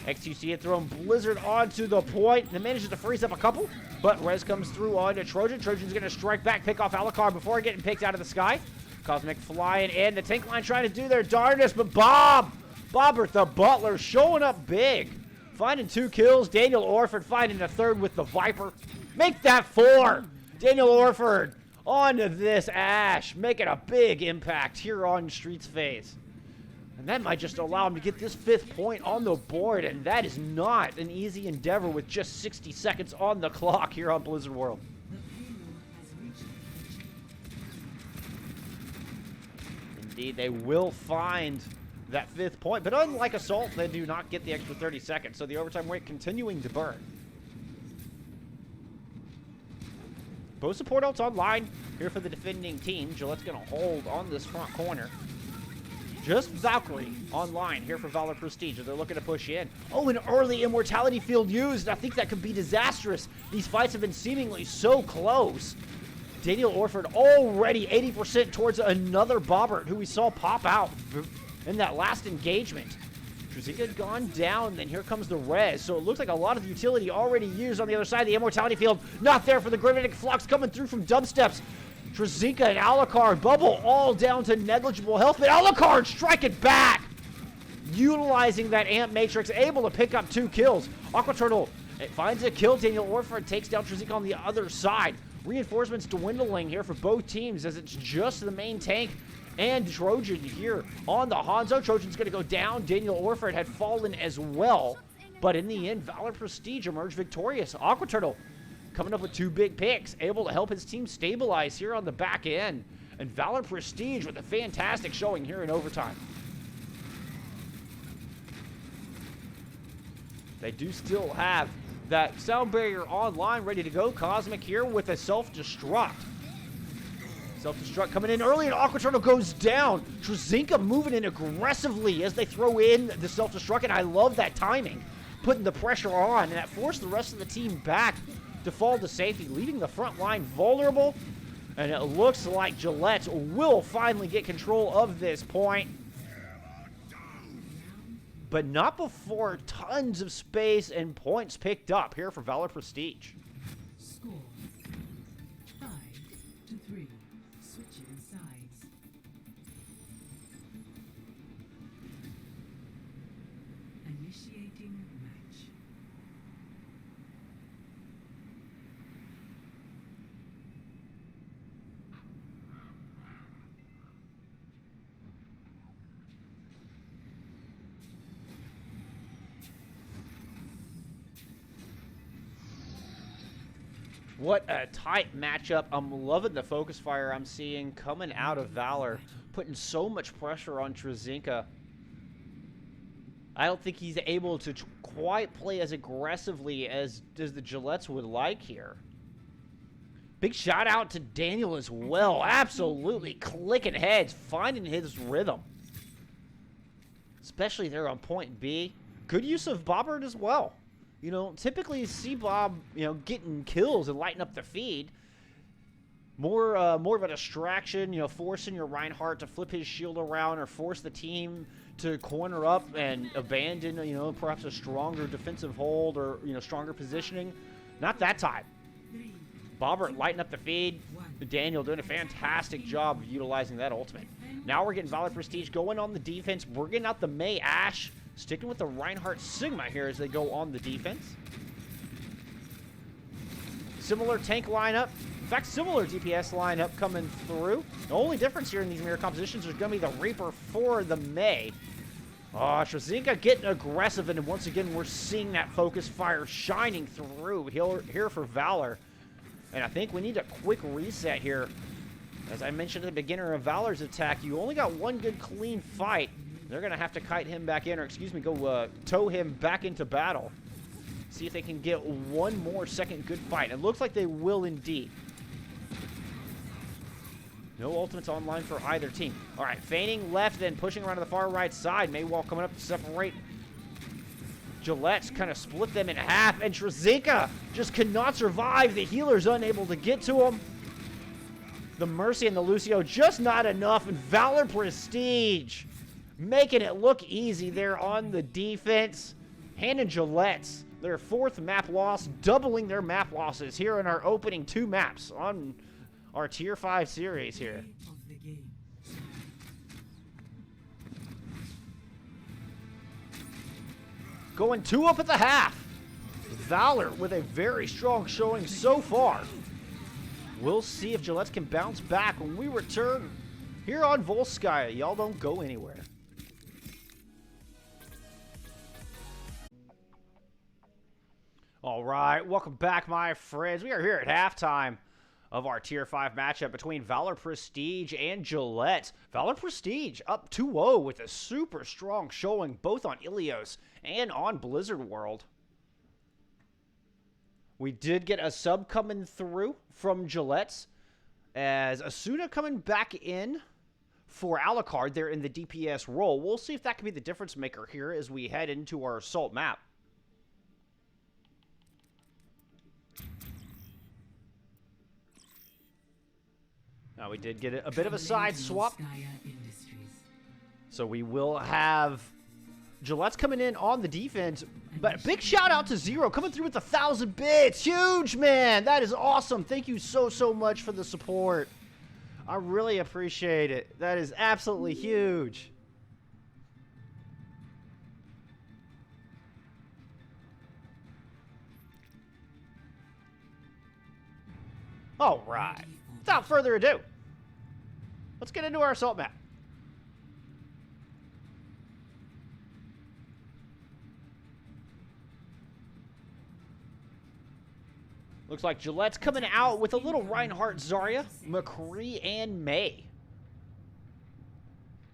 XQC had thrown Blizzard onto the point and manages to freeze up a couple, but Rez comes through onto Trojan. Trojan's going to strike back, pick off Alucard before getting picked out of the sky. Cosmic flying in, the tank line trying to do their darndest, but Bobbert the Butler showing up big. Finding 2 kills. Daniel Orford finding a third with the Viper. Make that 4. Daniel Orford onto this Ashe, making a big impact here on Streets phase. And that might just allow him to get this 5th point on the board, and that is not an easy endeavor with just 60 seconds on the clock here on Blizzard World. The payload has reached the Indeed, they will find that 5th point, but unlike Assault, they do not get the extra 30 seconds, so the overtime wait continuing to burn. Both support ults online here for the defending team. Gillette's going to hold on this front corner. Just Valkyrie online here for Valor Prestige as they're looking to push in. Oh, an early Immortality Field used. I think that could be disastrous. These fights have been seemingly so close. Daniel Orford already 80% towards another Bobbert who we saw pop out in that last engagement. Trezika gone down, then here comes the res. So it looks like a lot of the utility already used on the other side. The Immortality Field not there for the Gravitic Flux coming through from dubsteps. Trezika and Alucard bubble all down to negligible health, but Alucard striking back! Utilizing that Amp Matrix, able to pick up 2 kills. Aqua Turtle, it finds a kill. Daniel Orford takes down Trezika on the other side. Reinforcements dwindling here for both teams as it's just the main tank and Trojan here on the Hanzo. Trojan's going to go down. Daniel Orford had fallen as well. But in the end, Valor Prestige emerged victorious. Aqua Turtle coming up with 2 big picks, able to help his team stabilize here on the back end. And Valor Prestige with a fantastic showing here in overtime. They do still have that sound barrier online ready to go. Cosmic here with a self-destruct. Self-destruct coming in early, and Aqua Turtle goes down. Trezika moving in aggressively as they throw in the self-destruct, and I love that timing. Putting the pressure on, and that forced the rest of the team back to fall to safety, leaving the front line vulnerable. And it looks like Gillettes will finally get control of this point. But not before tons of space and points picked up here for Valor Prestige. Score 5-3. Switching sides. Initiating match. What a tight matchup. I'm loving the focus fire I'm seeing coming out of Valor, putting so much pressure on Trezika. I don't think he's able to quite play as aggressively as the Gillettes would like here. Big shout out to Daniel as well. Absolutely clicking heads, finding his rhythm. Especially there on point B. Good use of Bobbert as well. You know, typically you see Bob, getting kills and lighting up the feed. More of a distraction, forcing your Reinhardt to flip his shield around or force the team to corner up and abandon, perhaps a stronger defensive hold or, stronger positioning. Not that time. Bobbert lighting up the feed. Daniel doing a fantastic job of utilizing that ultimate. Now we're getting Valor Prestige going on the defense. We're getting out the Mei Ashe. Sticking with the Reinhardt Sigma here as they go on the defense. Similar tank lineup. In fact, similar DPS lineup coming through. The only difference here in these mirror compositions is going to be the Reaper for the Mei. Oh, Trezika getting aggressive, and once again, we're seeing that focus fire shining through here for Valor. And I think we need a quick reset here. As I mentioned at the beginning of Valor's attack, you only got one good clean fight. They're going to have to kite him back in, or go tow him back into battle. See if they can get one more second good fight. It looks like they will indeed. No ultimates online for either team. All right, feigning left, then pushing around to the far right side. Maywall coming up to separate. Gillettes kind of split them in half, and Trezika just cannot survive. The healer's unable to get to him. The Mercy and the Lucio just not enough, and Valor Prestige making it look easy there on the defense. Handing Gillettes their 4th map loss, doubling their map losses here in our opening 2 maps on our Tier 5 series here. Of the game. Going 2 up at the half. Valor with a very strong showing so far. We'll see if Gillettes can bounce back when we return here on Volskaya. Y'all don't go anywhere. All right, welcome back, my friends. We are here at halftime of our Tier 5 matchup between Valor Prestige and Gillettes. Valor Prestige up 2-0 with a super strong showing both on Ilios and on Blizzard World. We did get a sub coming through from Gillettes as Asuna coming back in for Alucard there in the DPS role. We'll see if that can be the difference maker here as we head into our assault map. Now, we did get a bit of a side swap. So we will have Gillettes coming in on the defense. But big shout out to Zero coming through with 1,000 bits. Huge, man. That is awesome. Thank you so, so much for the support. I really appreciate it. That is absolutely huge. All right. Without further ado, let's get into our assault map. Looks like Gillette's coming out with a little Reinhardt, Zarya, McCree, and May.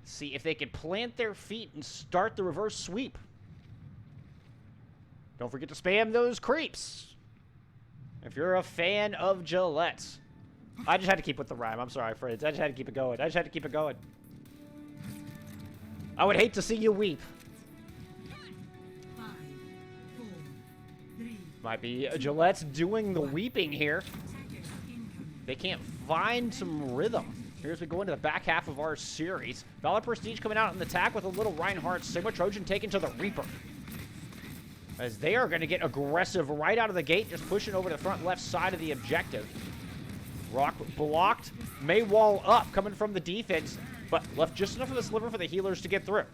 See if they can plant their feet and start the reverse sweep. Don't forget to spam those creeps if you're a fan of Gillette's. I just had to keep with the rhyme. I'm sorry, friends. I just had to keep it going. I would hate to see you weep. 5, 4, 3. Might be Gillette's doing the weeping here. They can't find some rhythm. Here as we go into the back half of our series. Valor Prestige coming out in the attack with a little Reinhardt. Sigma Trojan taken to the Reaper. As they are going to get aggressive right out of the gate, just pushing over to the front left side of the objective. Rock blocked. May wall up coming from the defense, but left just enough of a sliver for the healers to get through.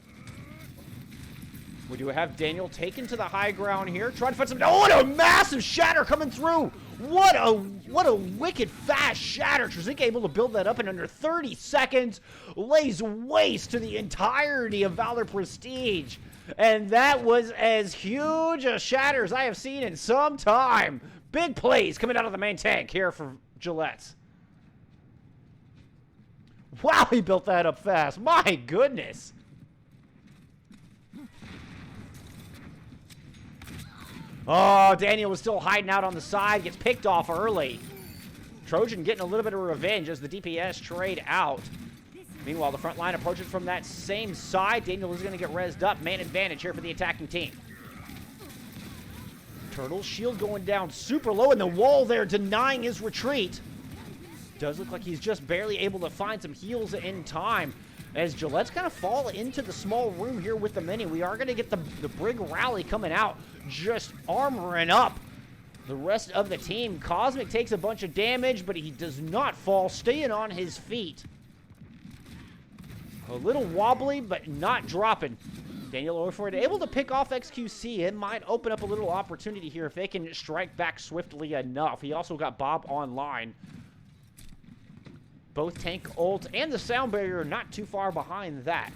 We do have Daniel taken to the high ground here. Trying to find some... Oh, what a massive shatter coming through. What a wicked fast shatter. Trzynka able to build that up in under 30 seconds. Lays waste to the entirety of Valor Prestige. And that was as huge a shatter as I have seen in some time. Big plays coming out of the main tank here for Gillette's. Wow, he built that up fast. My goodness. Oh, Daniel was still hiding out on the side. Gets picked off early. Trojan getting a little bit of revenge as the DPS trade out. Meanwhile, the front line approaches from that same side. Daniel is going to get rezzed up. Man advantage here for the attacking team. Turtle's shield going down super low, and the wall there denying his retreat. Does look like he's just barely able to find some heals in time. As Gillette's kind of fall into the small room here with the mini. We are going to get the Brig rally coming out, just armoring up the rest of the team. Cosmic takes a bunch of damage, but he does not fall, staying on his feet. A little wobbly, but not dropping. Daniel Orford able to pick off XQC. It might open up a little opportunity here if they can strike back swiftly enough. He also got Bob online. Both tank ult and the sound barrier not too far behind that.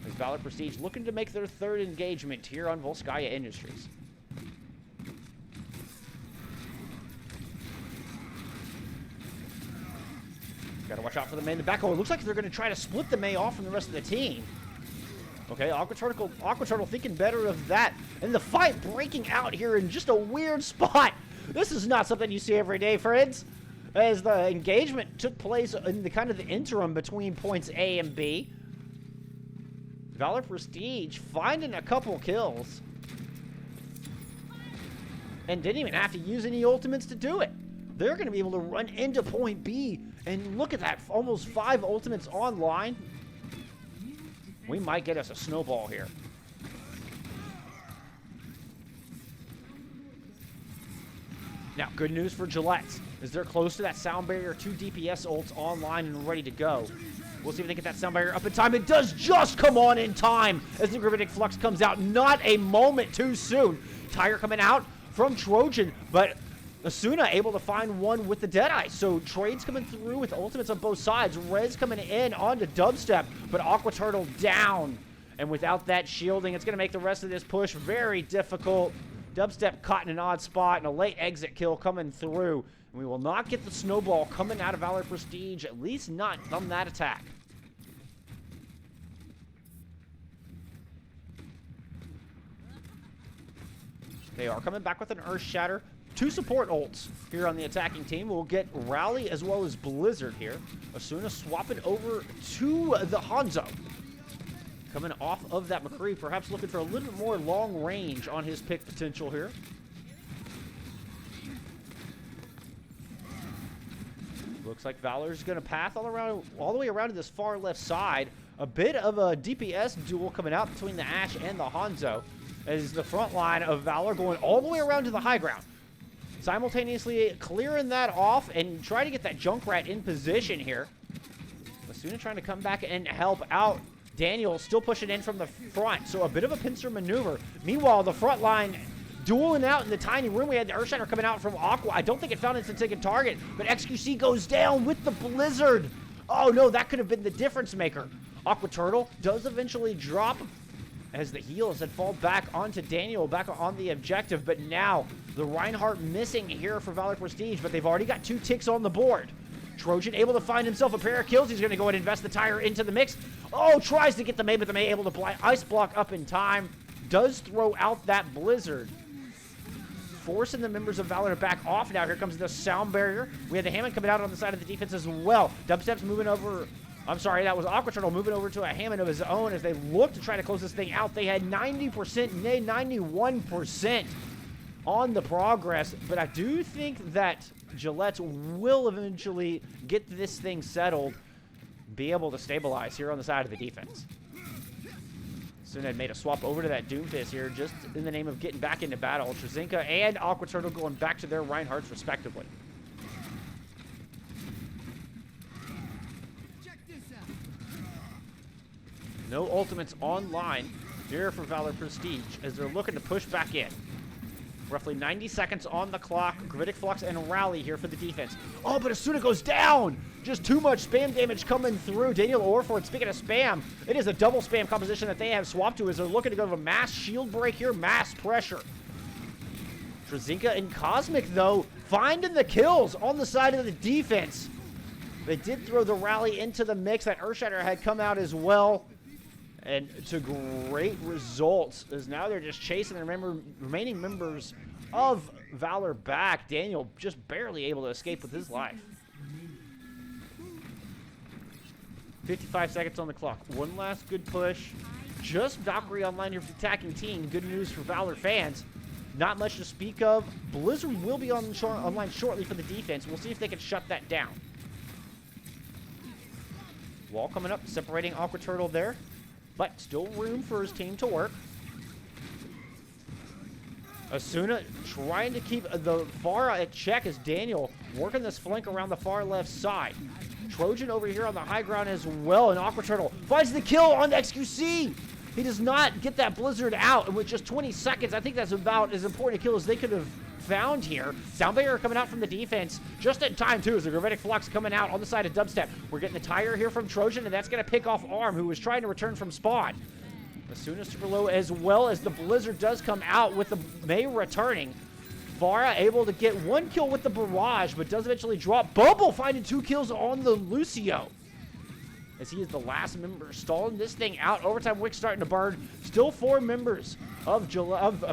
As Valor Prestige looking to make their third engagement here on Volskaya Industries. Gotta watch out for the May in the back. Oh, it looks like they're going to try to split the May off from the rest of the team. Okay, Aqua Turtle thinking better of that. And the fight breaking out here in just a weird spot. This is not something you see every day, friends. As the engagement took place in the kind of the interim between points A and B. Valor Prestige finding a couple kills. And didn't even have to use any ultimates to do it. They're going to be able to run into point B. And look at that, almost 5 ultimates online. We might get us a snowball here. Now, good news for Gillette's, as they're close to that sound barrier. 2 DPS ults online and ready to go. We'll see if they get that sound barrier up in time. It does just come on in time as the Gravitic Flux comes out. Not a moment too soon. Tiger coming out from Trojan, but Asuna able to find one with the Deadeye. So trades coming through with ultimates on both sides. Rez coming in onto Dubstep, but Aqua Turtle down. And without that shielding, it's going to make the rest of this push very difficult. Dubstep caught in an odd spot and a late exit kill coming through. And we will not get the snowball coming out of Valor Prestige, at least not on that attack. They are coming back with an Earth Shatter. two support ults here on the attacking team. We'll get Rally as well as Blizzard here. Asuna swapping over to the Hanzo. Coming off of that McCree, perhaps looking for a little bit more long range on his pick potential here. Looks like Valor's going to path all the way around to this far left side. A bit of a DPS duel coming out between the Ashe and the Hanzo, as the front line of Valor going all the way around to the high ground. Simultaneously clearing that off and trying to get that Junkrat in position here. Asuna trying to come back and help out. Daniel still pushing in from the front, so a bit of a pincer maneuver. Meanwhile, the front line dueling out in the tiny room. We had the Earthshatter coming out from Aqua. I don't think it found its intended target, but XQC goes down with the Blizzard. Oh no, that could have been the difference maker. Aqua Turtle does eventually drop as the heals had fall back onto Daniel, back on the objective, but now the Reinhardt missing here for Valor Prestige, but they've already got 2 ticks on the board. Trojan able to find himself a pair of kills. He's going to go ahead and invest the tire into the mix. Oh, tries to get the May, but the May able to ice block up in time. Does throw out that Blizzard, forcing the members of Valor to back off. Now here comes the sound barrier. We had the Hammond coming out on the side of the defense as well. Dubstep's moving over. I'm sorry, that was Aqua Turtle moving over to a Hammond of his own as they look to try to close this thing out. They had 90%, nay, 91% on the progress, but I do think that Gillettes will eventually get this thing settled, be able to stabilize here on the side of the defense. Soon had made a swap over to that Doomfist here just in the name of getting back into battle. Trzinka and Aqua Turtle going back to their Reinhardts respectively. No ultimates online here for Valor Prestige as they're looking to push back in. Roughly 90 seconds on the clock. Gravitic Flux and Rally here for the defense. Oh, but Asuna goes down! Just too much spam damage coming through. Daniel Orford, speaking of spam, it is a double spam composition that they have swapped to as they're looking to go to a mass shield break here, mass pressure. Trzinka and Cosmic, though, finding the kills on the side of the defense. They did throw the Rally into the mix. That Earthshatter had come out as well. And to great results, as now they're just chasing the remaining members of Valor back. Daniel just barely able to escape with his life. 55 seconds on the clock. One last good push. Just Valkyrie online here for the attacking team. Good news for Valor fans. Not much to speak of. Blizzard will be online shortly for the defense. We'll see if they can shut that down. Wall coming up, separating Aqua Turtle there. But still room for his team to work. Asuna trying to keep the Pharah at check as Daniel working this flank around the far left side. Trojan over here on the high ground as well, and Aqua Turtle finds the kill on the XQC. He does not get that Blizzard out, and with just 20 seconds, I think that's about as important a kill as they could have found here. Sound barrier coming out from the defense just in time too, as the Gravitic Flux coming out on the side of Dubstep. We're getting the tire here from Trojan, and that's going to pick off Arm, who was trying to return from spawn. Asuna super low as well, as the Blizzard does come out with the May returning. Pharah able to get 1 kill with the Barrage, but does eventually drop. Bubble finding 2 kills on the Lucio, as he is the last member stalling this thing out. Overtime Wick starting to burn. Still 4 members of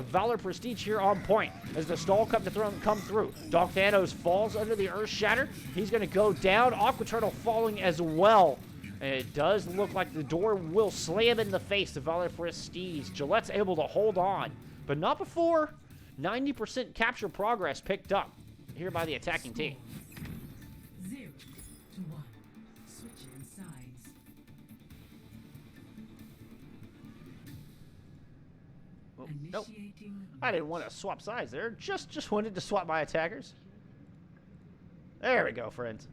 Valor Prestige here on point as the stall come through. Dog Thanos falls under the Earth Shatter. He's going to go down. Aqua Turtle falling as well. And it does look like the door will slam in the face of Valor Prestige. Gillette's able to hold on, but not before 90% capture progress picked up here by the attacking team. 0 to 1. Switching sides. Oh, nope. Initiating. I didn't want to swap sides there. Just wanted to swap my attackers. There we go, friends.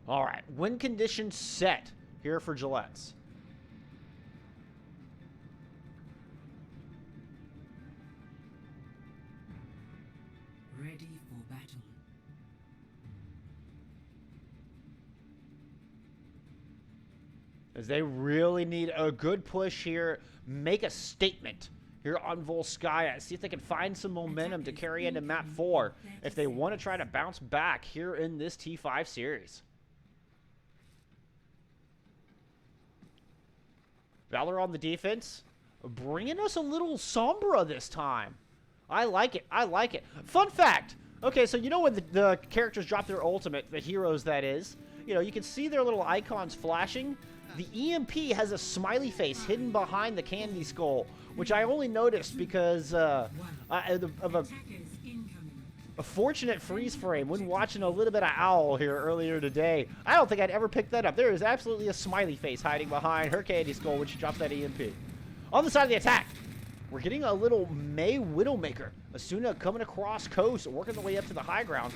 All right, win condition set here for Gillettes. Ready for battle. As they really need a good push here, make a statement here on Volskaya. See if they can find some momentum to carry into map 4 if they want to try to bounce back here in this T5 series. Valor on the defense, bringing us a little Sombra this time. I like it. I like it. Fun fact. Okay, so you know when the characters drop their ultimate, the heroes that is, you know, you can see their little icons flashing. The EMP has a smiley face hidden behind the candy skull, which I only noticed because of Attackers incoming. a fortunate freeze frame when watching a little bit of Owl here earlier today. I don't think I'd ever picked that up. There is absolutely a smiley face hiding behind her candy skull when she drops that EMP. On the side of the attack, we're getting a little May Widowmaker. Asuna coming across coast, working the way up to the high ground.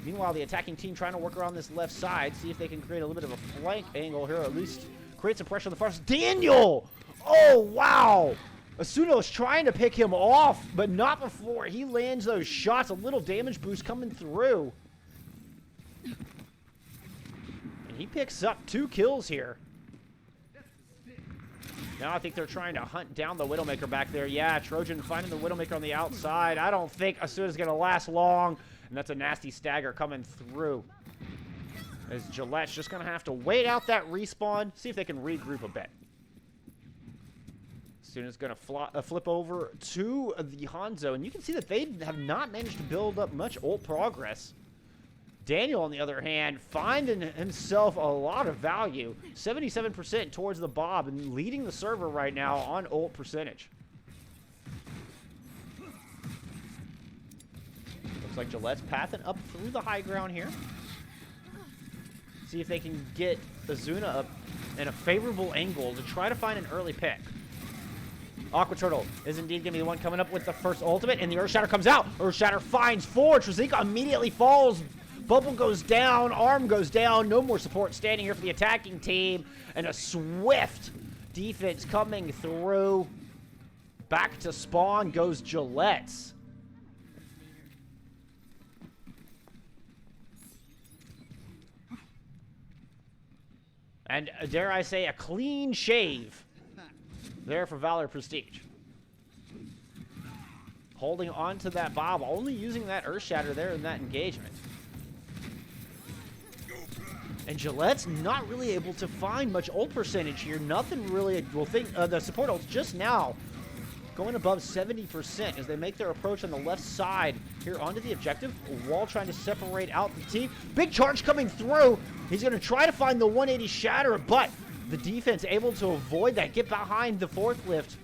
Meanwhile, the attacking team trying to work around this left side, see if they can create a little bit of a flank angle here, or at least create some pressure on the far side. Daniel! Oh, wow! Asuna is trying to pick him off, but not before he lands those shots. A little damage boost coming through. And he picks up 2 kills here. Now I think they're trying to hunt down the Widowmaker back there. Yeah, Trojan finding the Widowmaker on the outside. I don't think Asuna's going to last long. And that's a nasty stagger coming through. As Gillette's just going to have to wait out that respawn, see if they can regroup a bit. Asuna's going to flip over to the Hanzo. And you can see that they have not managed to build up much ult progress. Daniel, on the other hand, finding himself a lot of value. 77% towards the Bob and leading the server right now on ult percentage. Looks like Gillette's pathing up through the high ground here. See if they can get Asuna up in a favorable angle to try to find an early pick. Aqua Turtle is indeed going to be the one coming up with the first ultimate, and the Earthshatter comes out. Earthshatter finds 4. Trzezinka immediately falls. Bubble goes down. Arm goes down. No more support standing here for the attacking team. And a swift defense coming through. Back to spawn goes Gillettes. And dare I say, a clean shave there for Valor Prestige. Holding on to that Bob, only using that Earthshatter there in that engagement. And Gillette's not really able to find much ult percentage here. Nothing really. Well, the support ult's just now going above 70% as they make their approach on the left side here onto the objective. Wall trying to separate out the team. Big charge coming through. He's going to try to find the 180 shatter, but the defense able to avoid that. Get behind the forklift.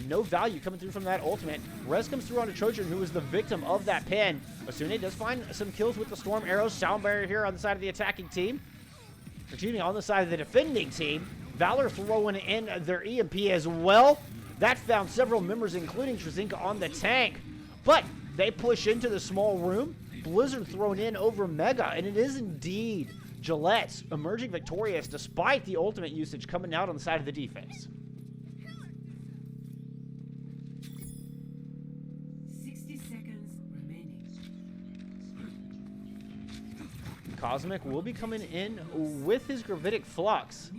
No value coming through from that ultimate. Res comes through onto Trojan, who is the victim of that pin. Asune does find some kills with the Storm Arrows. Sound barrier here on the side of the attacking team. Excuse me, on the side of the defending team. Valor throwing in their EMP as well. That found several members, including Trzezinka, on the tank. But they push into the small room. Blizzard thrown in over Mega, and it is indeed Gillette's emerging victorious despite the ultimate usage coming out on the side of the defense. 60 seconds remaining. Cosmic will be coming in with his Gravitic Flux.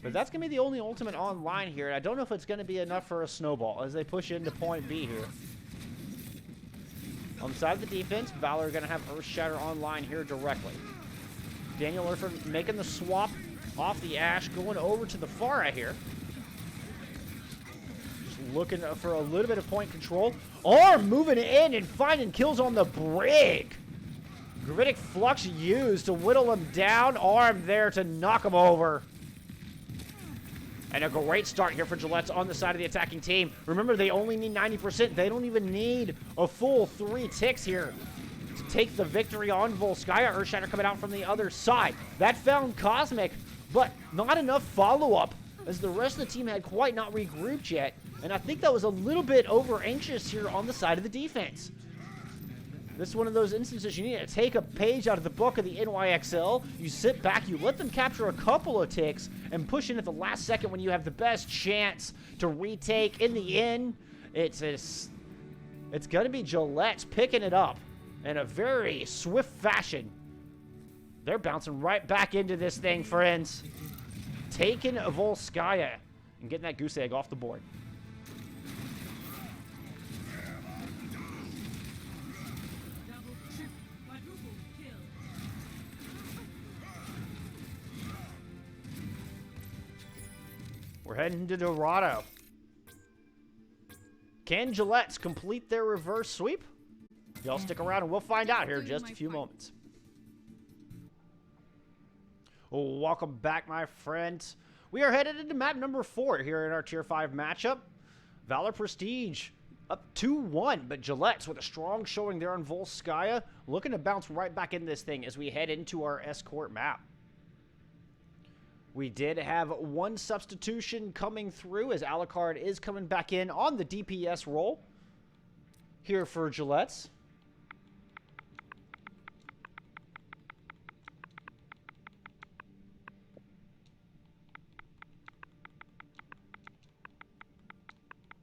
But that's going to be the only ultimate online here. I don't know if it's going to be enough for a snowball as they push into point B here. On the side of the defense, Valor are going to have Earthshatter online here directly. Daniel Urford making the swap off the Ash, going over to the Pharah here. Just looking for a little bit of point control. Arm moving in and finding kills on the Brig. Gravitic Flux used to whittle him down. Arm there to knock him over. And a great start here for Gillette's on the side of the attacking team. Remember, they only need 90%. They don't even need a full 3 ticks here to take the victory on Volskaya. Earthshatter coming out from the other side. That found Cosmic, but not enough follow-up as the rest of the team had quite not regrouped yet. And I think that was a little bit over-anxious here on the side of the defense. This is one of those instances you need to take a page out of the book of the NYXL. You sit back, you let them capture a couple of ticks, and push in at the last second when you have the best chance to retake. In the end, it's going to be Gillette's picking it up in a very swift fashion. They're bouncing right back into this thing, friends. Taking Volskaya and getting that goose egg off the board. We're heading to Dorado. Can Gillettes complete their reverse sweep? Y'all stick around and we'll find out here in just a few moments. Welcome back, my friends. We are headed into map number 4 here in our Tier 5 matchup. Valor Prestige up 2-1, but Gillettes with a strong showing there on Volskaya, looking to bounce right back in this thing as we head into our escort map. We did have one substitution coming through as Alucard is coming back in on the DPS role here for Gillettes.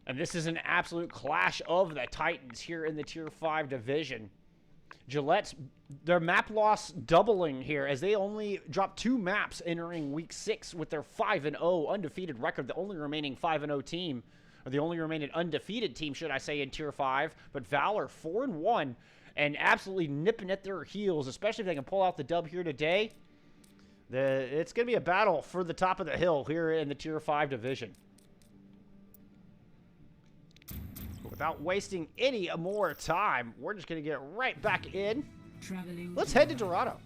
And this is an absolute clash of the Titans here in the Tier 5 division. Gillettes, their map loss doubling here as they only dropped 2 maps entering Week 6 with their 5-0 undefeated record, the only remaining 5-0 team, or the only remaining undefeated team, should I say, in Tier 5. But Valor 4-1 and absolutely nipping at their heels, especially if they can pull out the dub here today. It's going to be a battle for the top of the hill here in the Tier 5 division. Without wasting any more time, we're just going to get right back in. Let's head to Dorado.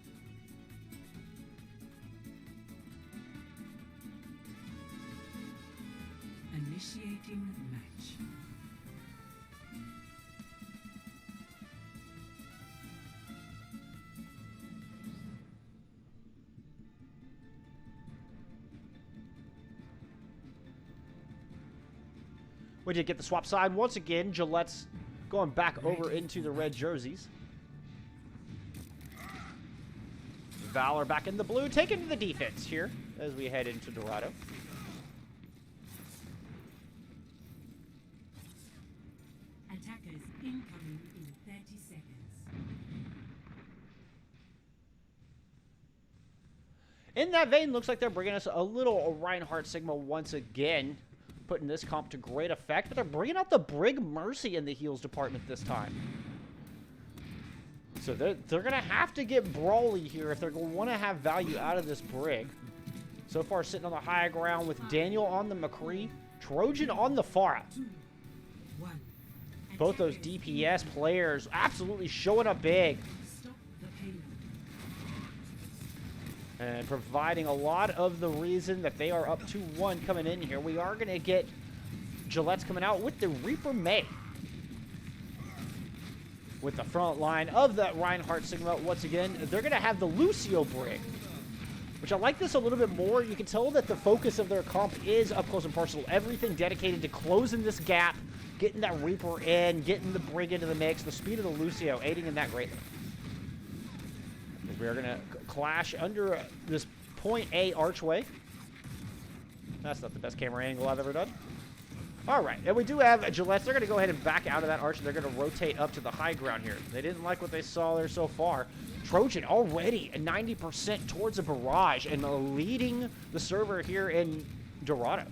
Initiating match. We did get the swap side once again. Gillette's going back over into the red jerseys. Valor back in the blue, taking the defense here as we head into Dorado. Attackers incoming in 30 seconds. In that vein, looks like they're bringing us a little Reinhardt Sigma once again, putting this comp to great effect, but they're bringing out the Brig Mercy in the heals department this time. So they're going to have to get brawly here if they're going to want to have value out of this Brig. So far, sitting on the high ground with Daniel on the McCree, Trojan on the Pharah. Both those DPS players absolutely showing up big. Stop the payload. And providing a lot of the reason that they are up 2-1 coming in here. We are going to get Gillette's coming out with the Reaper May. With the front line of that Reinhardt Sigma, once again, they're going to have the Lucio Brig. Which I like this a little bit more. You can tell that the focus of their comp is up close and personal. Everything dedicated to closing this gap, getting that Reaper in, getting the Brig into the mix, the speed of the Lucio aiding in that greatly. We are going to clash under this point A archway. That's not the best camera angle I've ever done. All right, and we do have Gillettes. They're going to go ahead and back out of that arch, and they're going to rotate up to the high ground here. They didn't like what they saw there so far. Trojan already 90% towards a barrage and leading the server here in Dorado.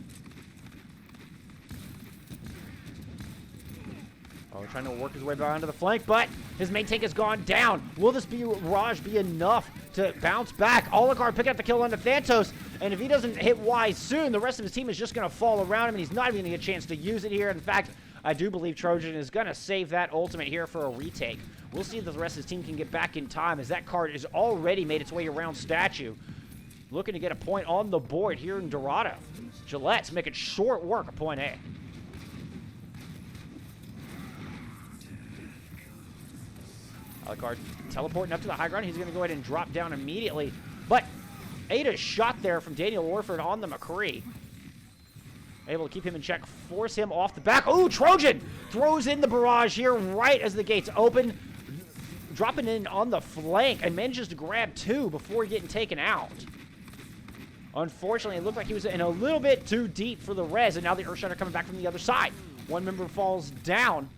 Oh, trying to work his way down to the flank, but his main tank has gone down. Will this barrage be enough to bounce back? Alucard picking up the kill on the Thantos, and if he doesn't hit Y soon, the rest of his team is just going to fall around him, and he's not even going to get a chance to use it here. In fact, I do believe Trojan is going to save that ultimate here for a retake. We'll see if the rest of his team can get back in time, as that card has already made its way around Statue. Looking to get a point on the board here in Dorado. Gillette's making short work of point A. Alucard teleporting up to the high ground. He's going to go ahead and drop down immediately. But Ada's shot there from Daniel Orford on the McCree. Able to keep him in check, force him off the back. Oh, Trojan throws in the barrage here right as the gates open. Dropping in on the flank and manages to grab 2 before getting taken out. Unfortunately, it looked like he was in a little bit too deep for the res, and now the Earthshatter coming back from the other side. One member falls down.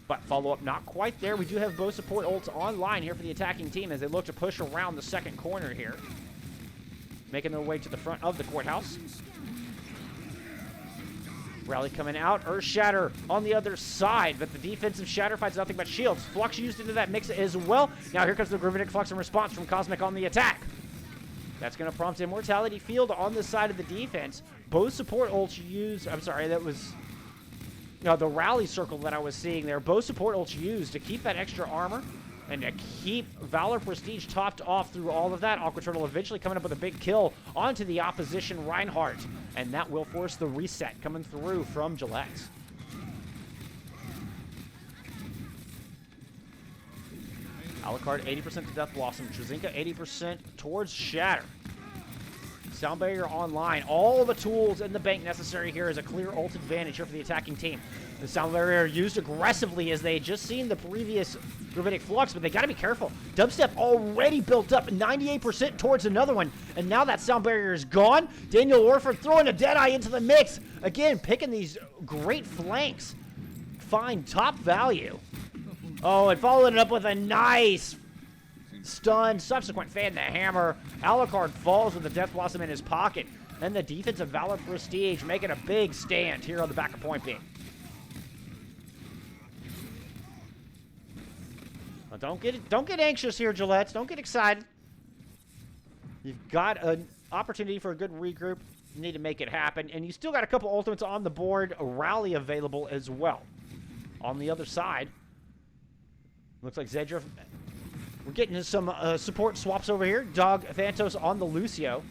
But follow-up not quite there. We do have both support ults online here for the attacking team as they look to push around the second corner here. Making their way to the front of the courthouse. Rally coming out. Earthshatter on the other side, but the defensive Shatter finds nothing but shields. Flux used into that mix as well. Now here comes the Gravitic Flux in response from Cosmic on the attack. That's going to prompt Immortality Field on the side of the defense. Both support ults used. I'm sorry, that was the rally circle that I was seeing there. Both support ults used to keep that extra armor and to keep Valor Prestige topped off through all of that. Aqua Turtle eventually coming up with a big kill onto the opposition Reinhardt. And that will force the reset coming through from Gillettes. Alucard 80% to Death Blossom. Trzynka 80% towards Shatter. Sound Barrier online. All the tools in the bank necessary here is a clear ult advantage here for the attacking team. The Sound Barrier used aggressively as they had just seen the previous Gravitic Flux, but they got to be careful. Dubstep already built up 98% towards another one, and now that Sound Barrier is gone. Daniel Warford throwing a Deadeye into the mix. Again, picking these great flanks. Fine top value. Oh, and following it up with a nice stun, subsequent fan the hammer. Alucard falls with the Death Blossom in his pocket. And the defense of Valor Prestige making a big stand here on the back of Point B. Well, don't get anxious here, Gillettes. Don't get excited. You've got an opportunity for a good regroup. You need to make it happen. And you still got a couple ultimates on the board. A rally available as well. On the other side, looks like Zedra. We're getting some support swaps over here. Dog Thantos on the Lucio.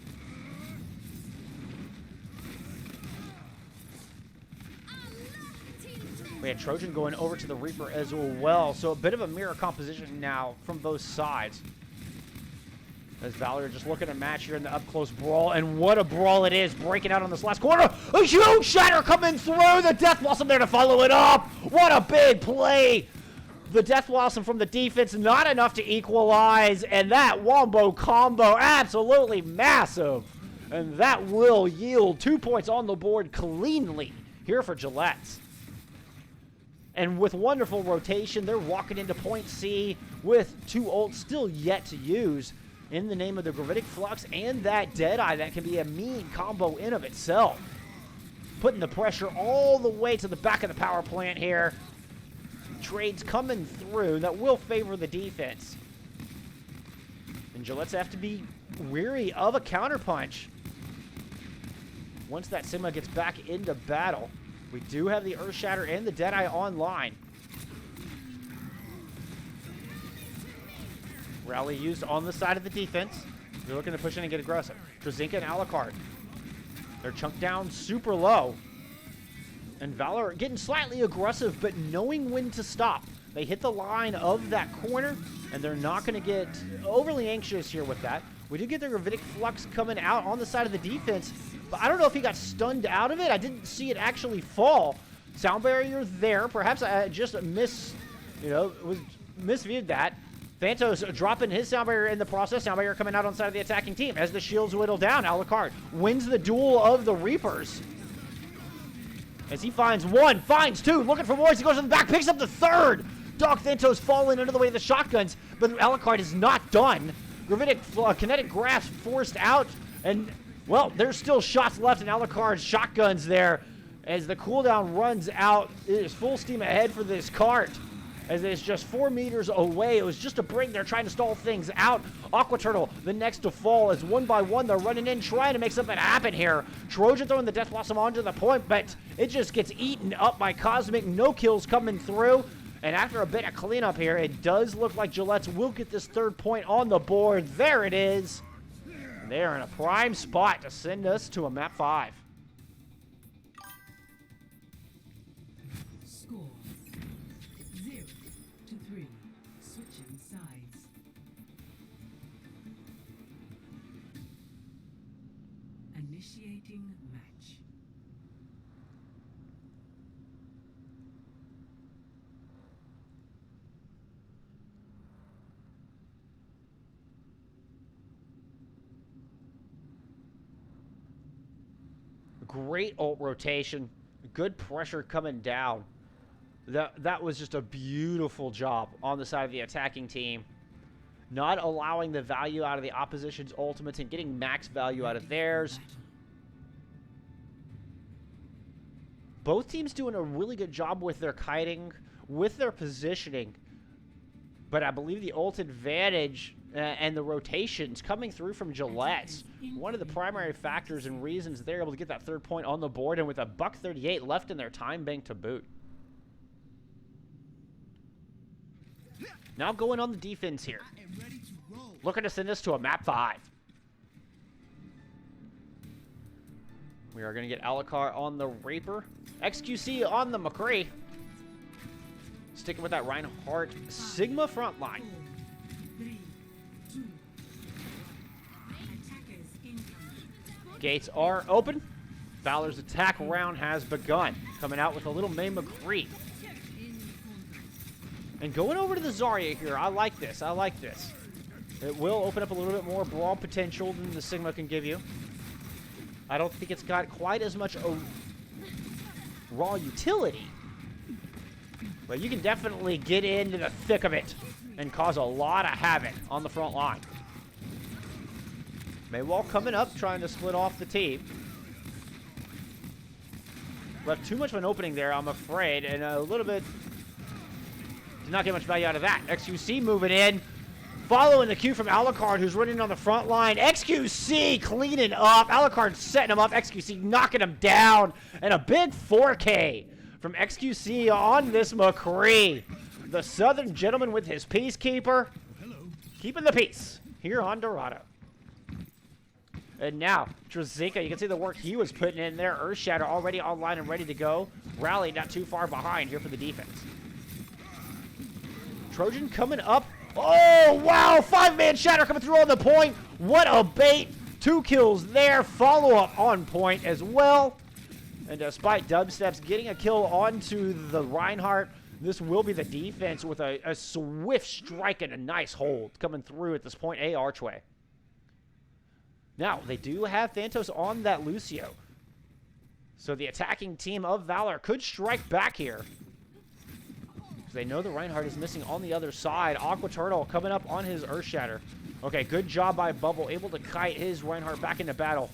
We had Trojan going over to the Reaper as well. So a bit of a mirror composition now from both sides. As Valor just looking to match here in the up-close brawl. And what a brawl it is. Breaking out on this last corner. A huge shatter coming through. The Death Blossom there to follow it up. What a big play. The Death Blossom from the defense, not enough to equalize. And that wombo combo, absolutely massive. And that will yield 2 points on the board cleanly here for Gillettes. And with wonderful rotation, they're walking into point C with 2 ults still yet to use in the name of the Gravitic Flux and that Deadeye. That can be a mean combo in of itself. Putting the pressure all the way to the back of the power plant here. Trades coming through that will favor the defense. And Gillettes have to be weary of a counterpunch. Once that Sigma gets back into battle, we do have the Earth Shatter and the Deadeye online. Rally used on the side of the defense. They're looking to push in and get aggressive. Trzynka and Alucard. They're chunked down super low. And Valor getting slightly aggressive, but knowing when to stop. They hit the line of that corner, and they're not going to get overly anxious here with that. We did get the Gravitic Flux coming out on the side of the defense, but I don't know if he got stunned out of it. I didn't see it actually fall. Sound Barrier there. Perhaps I just misviewed that. Thantos dropping his Sound Barrier in the process. Sound Barrier coming out on the side of the attacking team. As the shields whittle down, Alucard wins the duel of the Reapers. As he finds one, finds two, looking for more as he goes to the back, picks up the third. Dog Thantos falling under the weight of the shotguns, but Alucard is not done. Gravitic Kinetic Grasp forced out, and, well, there's still shots left in Alucard's shotguns there. As the cooldown runs out, it is full steam ahead for this cart. As it's just 4 meters away. It was just a break. They're trying to stall things out. Aqua Turtle, the next to fall, as one by one they're running in, trying to make something happen here. Trojan throwing the Death Blossom onto the point, but it just gets eaten up by Cosmic. No kills coming through. And after a bit of cleanup here, it does look like Gillettes will get this 3rd point on the board. There it is. They're in a prime spot to send us to a map 5. Score 0-3. Switching sides. Initiating match. Great ult rotation. Good pressure coming down. That was just a beautiful job on the side of the attacking team. Not allowing the value out of the opposition's ultimates and getting max value out of theirs. Both teams doing a really good job with their kiting, with their positioning. But I believe the ult advantage and the rotations coming through from Gillettes. One of the primary factors and reasons they're able to get that 3rd point on the board, and with a $138 left in their time bank to boot. Now going on the defense here. Looking to send us to a map 5. We are going to get Alucard on the Reaper. XQC on the McCree. Sticking with that Reinhardt Sigma front line. 3, 2. Attackers incoming. Gates are open. Valor's attack round has begun. Coming out with a little May McCree. And going over to the Zarya here. I like this. I like this. It will open up a little bit more brawl potential than the Sigma can give you. I don't think it's got quite as much raw utility. But you can definitely get into the thick of it and cause a lot of havoc on the front line. Maywall coming up, trying to split off the team. Left too much of an opening there, I'm afraid, and a little bit... Did not get much value out of that. XQC moving in. Following the cue from Alucard, who's running on the front line. XQC cleaning up. Alucard setting him up. XQC knocking him down. And a big 4K from XQC on this McCree. The Southern gentleman with his Peacekeeper. Keeping the peace here on Dorado. And now, Trzezinka, you can see the work he was putting in there. Earthshatter already online and ready to go. Rally not too far behind here for the defense. Trojan coming up. Oh, wow! 5-man shatter coming through on the point. What a bait. 2 kills there. Follow-up on point as well. And despite Dubsteps getting a kill onto the Reinhardt, this will be the defense with a swift strike and a nice hold coming through at this point A archway. Now, they do have Phantos on that Lucio. So the attacking team of Valor could strike back here. They know the Reinhardt is missing on the other side. Aqua Turtle coming up on his Earthshatter. Okay, good job by Bubble. Able to kite his Reinhardt back into battle.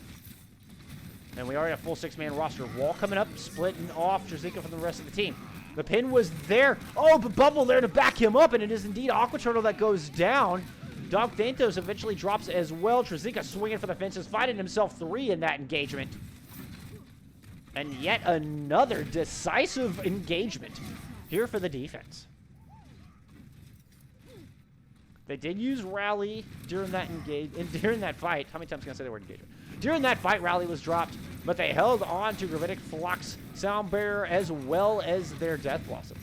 And we already have full 6-man roster. Wall coming up, splitting off Trzezinka from the rest of the team. The pin was there. Oh, but Bubble there to back him up, and it is indeed Aqua Turtle that goes down. Dog Thantos eventually drops as well. Trzezinka swinging for the fences, finding himself 3 in that engagement. And yet another decisive engagement here for the defense. They did use Rally during that during that fight. How many times can I say the word engagement? During that fight, Rally was dropped, but they held on to Gravitic Flux, Soundbearer, as well as their Death Blossom.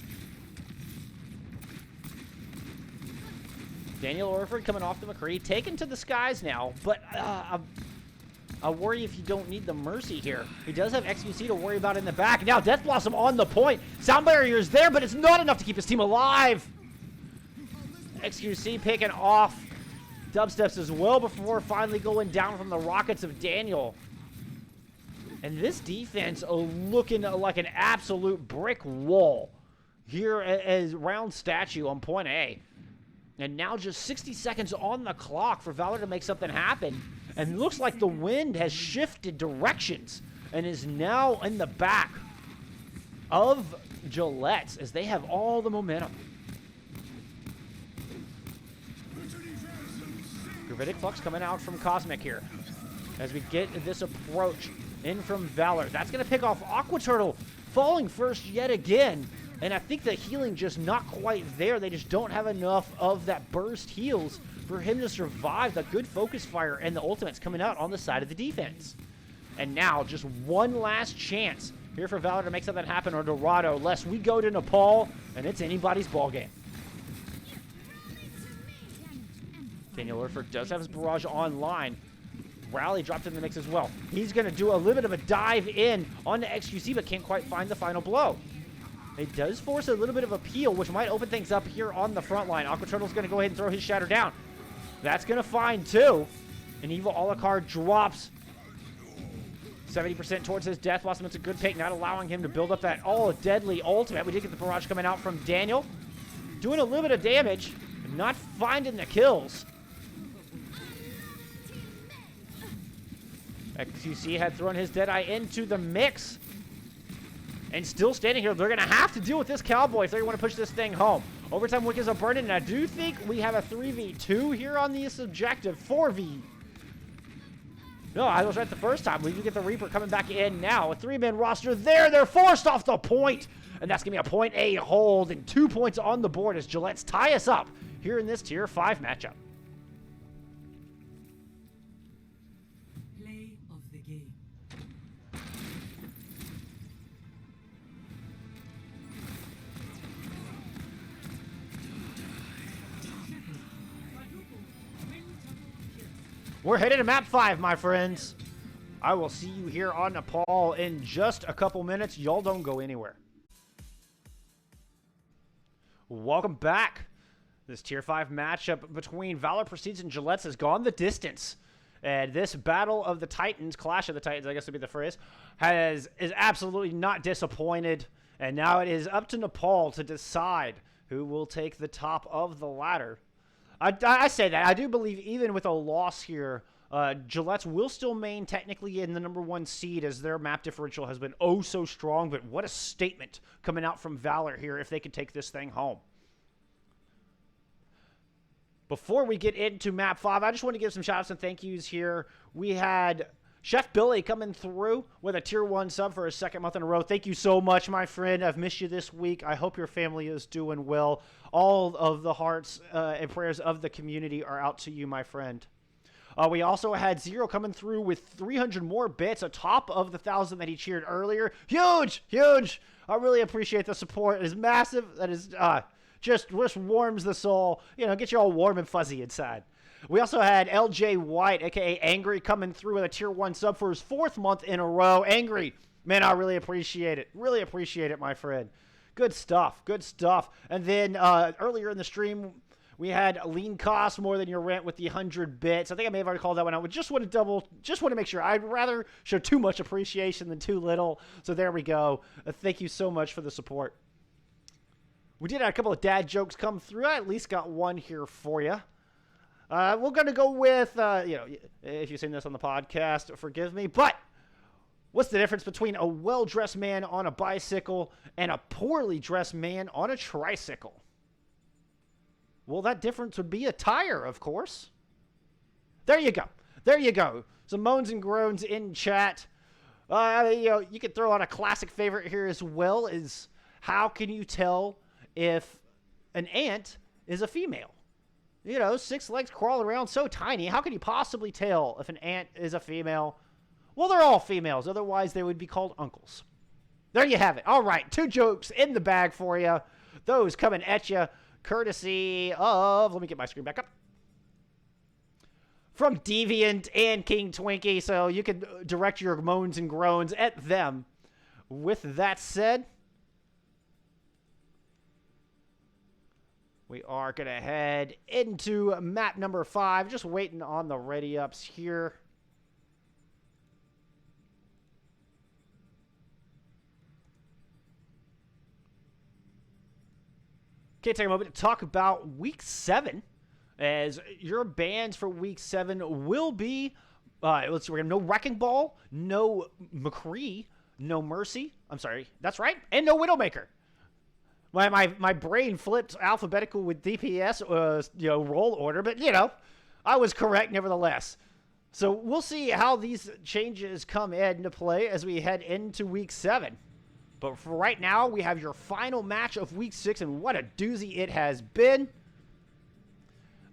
Daniel Orford coming off the McCree, taken to the skies now, but I worry if you don't need the Mercy here. He does have XQC to worry about in the back. Now Death Blossom on the point. Sound Barrier is there, but it's not enough to keep his team alive. XQC picking off Dubsteps as well before finally going down from the rockets of Daniel. And this defense looking like an absolute brick wall here as round statue on point A. And now just 60 seconds on the clock for Valor to make something happen. And it looks like the wind has shifted directions and is now in the back of Gillettes as they have all the momentum. Gravitic Flux coming out from Cosmic here as we get this approach in from Valor. That's going to pick off Aqua Turtle, falling first yet again. And I think the healing just not quite there. They just don't have enough of that burst heals for him to survive the good focus fire and the ultimates coming out on the side of the defense. And now just one last chance here for Valor to make something happen, or Dorado, lest we go to Nepal and it's anybody's ball game. Daniel Orford does have his barrage online. Rally dropped in the mix as well. He's going to do a little bit of a dive in onto XQC, but can't quite find the final blow. It does force a little bit of a peel, which might open things up here on the front line. Aqua Turtle's going to go ahead and throw his Shatter down. That's going to find 2. And Evil Alucard drops 70% towards his Death Blossom. It's a good pick, not allowing him to build up that all-deadly ultimate. We did get the barrage coming out from Daniel. Doing a little bit of damage, but not finding the kills. XQC had thrown his Deadeye into the mix. And still standing here, they're going to have to deal with this Cowboy if they want to push this thing home. Overtime wick is a burden, and I do think we have a 3v2 here on this objective. 4v. No, I was right the first time. We do get the Reaper coming back in now. A 3-man roster there. They're forced off the point. And that's going to be a point A hold and 2 points on the board as Gillettes tie us up here in this Tier 5 matchup. Play of the game. We're headed to map 5, my friends. I will see you here on Nepal in just a couple minutes. Y'all don't go anywhere. Welcome back. This Tier 5 matchup between Valor Prestige and Gillettes has gone the distance. And this Battle of the Titans, Clash of the Titans, I guess would be the phrase, is absolutely not disappointed. And now it is up to Nepal to decide who will take the top of the ladder. I say that. I do believe even with a loss here, Gillettes will still remain technically in the #1 seed as their map differential has been oh so strong. But what a statement coming out from Valor here if they could take this thing home. Before we get into map 5, I just want to give some shout-outs and thank yous here. We had Chef Billy coming through with a Tier 1 sub for his second month in a row. Thank you so much, my friend. I've missed you this week. I hope your family is doing well. All of the hearts and prayers of the community are out to you, my friend. We also had Zero coming through with 300 more bits atop of the 1,000 that he cheered earlier. Huge, huge. I really appreciate the support. It is massive. That is just warms the soul. You know, get you all warm and fuzzy inside. We also had LJ White, a.k.a. Angry, coming through with a Tier 1 sub for his 4th month in a row. Angry, man, I really appreciate it. Really appreciate it, my friend. Good stuff. Good stuff. And then earlier in the stream, we had Lean Cost More Than Your Rent with the 100 bits. I think I may have already called that one out. But just want to make sure. I'd rather show too much appreciation than too little. So there we go. Thank you so much for the support. We did have a couple of dad jokes come through. I at least got one here for you. We're going to go with, if you've seen this on the podcast, forgive me, but what's the difference between a well-dressed man on a bicycle and a poorly dressed man on a tricycle? Well, that difference would be a tire, of course. There you go. There you go. Some moans and groans in chat. You could throw out a classic favorite here as well, is how can you tell if an ant is a female? You know, 6 legs crawling around so tiny. How can you possibly tell if an ant is a female? Well, they're all females. Otherwise, they would be called uncles. There you have it. All right, 2 jokes in the bag for you. Those coming at you courtesy of, let me get my screen back up, from Deviant and King Twinkie. So you can direct your moans and groans at them. With that said, we are going to head into map number 5. Just waiting on the ready-ups here. Okay, take a moment to talk about Week 7. As your bans for Week 7 will be, let's see, we're going to no Wrecking Ball, no McCree, no Mercy. I'm sorry, that's right, and no Widowmaker. My brain flipped alphabetical with DPS, roll order, but, I was correct nevertheless. So we'll see how these changes come into play as we head into Week 7. But for right now, we have your final match of Week 6, and what a doozy it has been.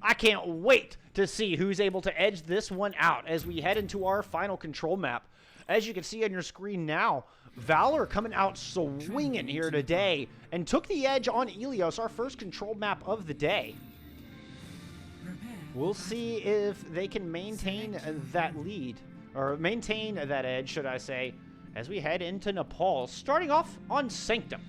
I can't wait to see who's able to edge this one out as we head into our final control map. As you can see on your screen now, Valor coming out swinging here today and took the edge on Ilios, our first control map of the day. We'll see if they can maintain that lead, or maintain that edge, should I say, as we head into Nepal, starting off on Sanctum.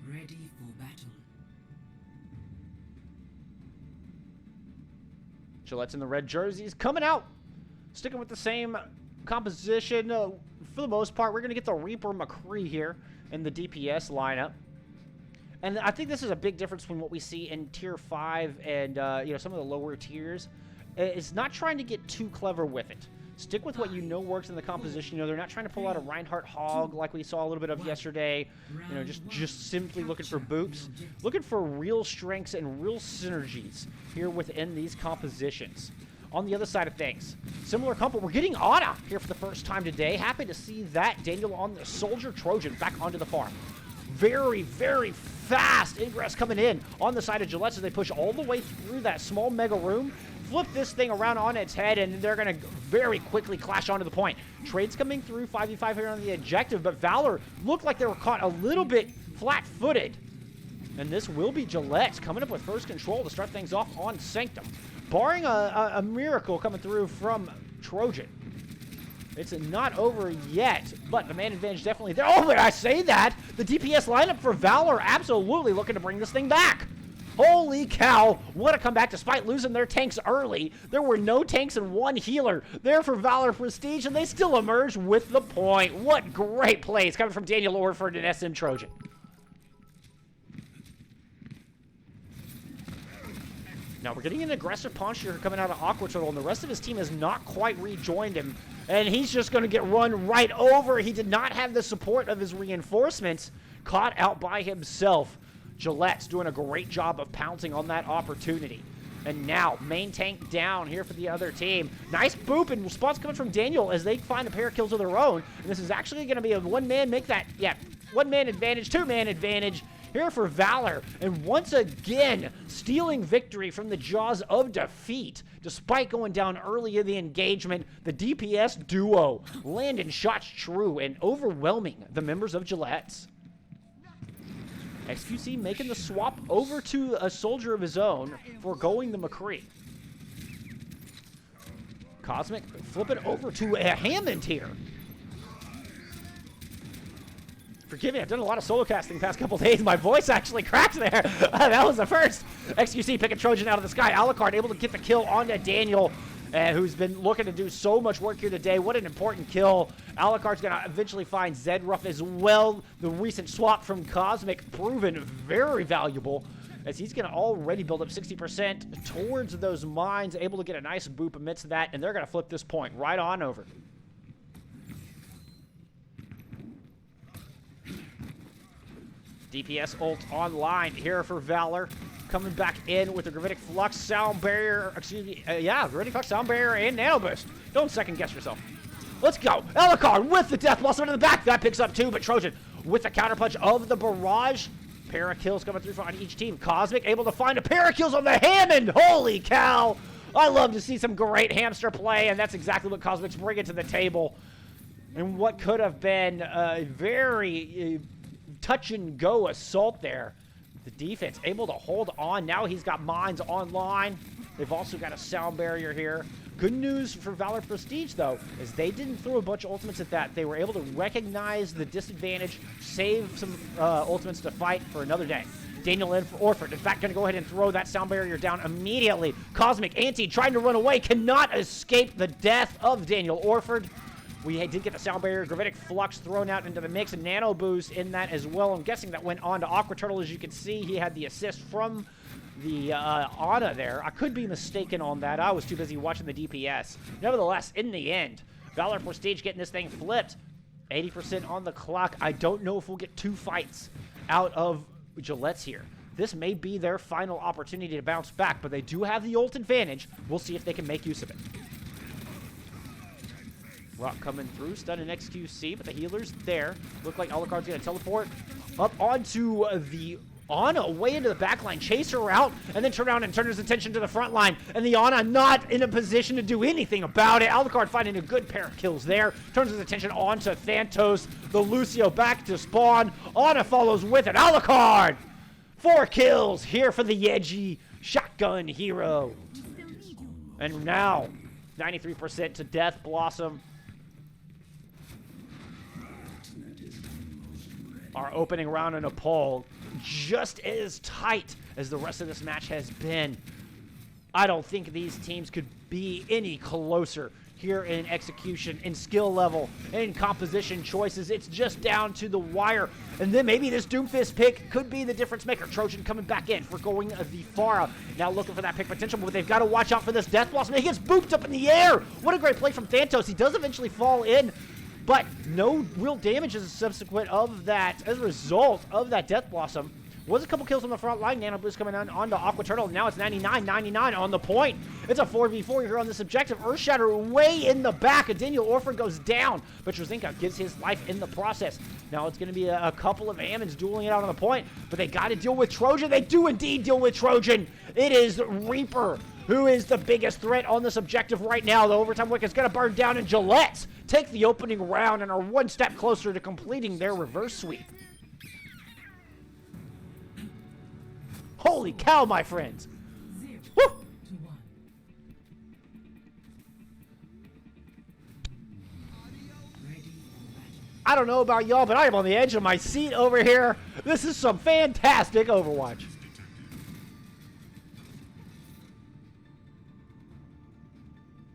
Ready for battle. Gillettes in the red jerseys coming out, sticking with the same composition. For the most part, we're going to get the Reaper McCree here in the DPS lineup. And I think this is a big difference between what we see in Tier 5 and, some of the lower tiers, is not trying to get too clever with it. Stick with what you know works in the composition. You know, they're not trying to pull out a Reinhardt hog like we saw a little bit of yesterday. You know, just simply looking for boops. Looking for real strengths and real synergies here within these compositions. On the other side of things, similar compo. We're getting Ana here for the first time today. Happy to see that. Daniel on the Soldier Trojan back onto the farm. Very, very fast ingress coming in on the side of Gillettes as they push all the way through that small mega room. Flip this thing around on its head, and they're going to very quickly clash onto the point. Trades coming through, 5v5 here on the objective, but Valor looked like they were caught a little bit flat-footed. And this will be Gillettes coming up with first control to start things off on Sanctum. Barring a miracle coming through from Trojan. It's not over yet, but the man advantage definitely there. Oh, but I say that! The DPS lineup for Valor absolutely looking to bring this thing back. Holy cow, what a comeback despite losing their tanks early. There were no tanks and one healer there for Valor Prestige, and they still emerge with the point. What great plays coming from Daniel Orford and SM Trojan. Now we're getting an aggressive posture coming out of Aqua Turtle, and the rest of his team has not quite rejoined him, and he's just going to get run right over. He did not have the support of his reinforcements, caught out by himself. Gillette's doing a great job of pouncing on that opportunity. And now, main tank down here for the other team. Nice boop and response coming from Daniel as they find a pair of kills of their own. And this is actually going to be a one-man make that, one-man advantage, two-man advantage here for Valor. And once again, stealing victory from the jaws of defeat. Despite going down early in the engagement, the DPS duo landing shots true and overwhelming the members of Gillette's. XQC making the swap over to a soldier of his own, foregoing the McCree. Cosmic flipping over to a Hammond here. Forgive me, I've done a lot of solo casting the past couple days. My voice actually cracked there. That was the first. XQC picking Trojan out of the sky. Alucard able to get the kill onto Daniel, who's been looking to do so much work here today. What an important kill. Alucard's going to eventually find Zedruff as well. The recent swap from Cosmic proven very valuable, as he's going to already build up 60% towards those mines, able to get a nice boop amidst that, and they're going to flip this point right on over. DPS ult online here for Valor. Coming back in with the Gravitic Flux Sound Barrier, Gravitic Flux Sound Barrier and Nano Boost. Don't second guess yourself. Let's go. Alucard with the Death Blossom in the back. That picks up two, but Trojan with the counterpunch of the Barrage. Pair of kills coming through on each team. Cosmic able to find a pair of kills on the Hammond. Holy cow. I love to see some great hamster play, and that's exactly what Cosmic's bringing to the table. And what could have been a very touch-and-go assault there. The defense able to hold on. Now he's got mines online. They've also got a sound barrier here. Good news for Valor Prestige, though, is they didn't throw a bunch of ultimates at that. They were able to recognize the disadvantage, save some ultimates to fight for another day. Daniel in for Orford. In fact, going to go ahead and throw that sound barrier down immediately. Cosmic Anti trying to run away, cannot escape the death of Daniel Orford. We did get the sound barrier, Gravitic Flux thrown out into the mix, and Nano Boost in that as well. I'm guessing that went on to Aqua Turtle. As you can see, he had the assist from the Ana there. I could be mistaken on that. I was too busy watching the DPS. Nevertheless, in the end, Valor Prestige getting this thing flipped. 80% on the clock. I don't know if we'll get two fights out of Gillette's here. This may be their final opportunity to bounce back, but they do have the ult advantage. We'll see if they can make use of it. Rock coming through, stunning XQC, but the healer's there. Look like Alucard's going to teleport up onto the Ana, way into the back line, chase her out, and then turn around and turn his attention to the front line. And the Ana not in a position to do anything about it. Alucard finding a good pair of kills there. Turns his attention onto Thantos. The Lucio back to spawn. Ana follows with it. Alucard! 4 kills here for the edgy shotgun hero. And now, 93% to Death Blossom. Our opening round in a poll, just as tight as the rest of this match has been. I don't think these teams could be any closer here in execution, in skill level, in composition choices. It's just down to the wire. And then maybe this Doomfist pick could be the difference maker. Trojan coming back in for going the Pharah. Now looking for that pick potential, but they've got to watch out for this Death Blossom. He gets booped up in the air. What a great play from Thantos. He does eventually fall in, but no real damage as a subsequent of that, as a result of that Death Blossom. Was a couple kills on the front line. Nano Boost coming onto Aqua Turtle. Now it's 99-99 on the point. It's a 4v4 here on this objective. Earthshatter way in the back. Daniel Orford goes down, but Trzinka gives his life in the process. Now it's going to be a couple of Ammons dueling it out on the point, but they got to deal with Trojan. They do indeed deal with Trojan. It is Reaper who is the biggest threat on this objective right now. The overtime wick is going to burn down, and Gillettes take the opening round and are one step closer to completing their reverse sweep. Holy cow, my friends. 0 Woo! to 1. Ready for battle. I don't know about y'all, but I am on the edge of my seat over here. This is some fantastic Overwatch.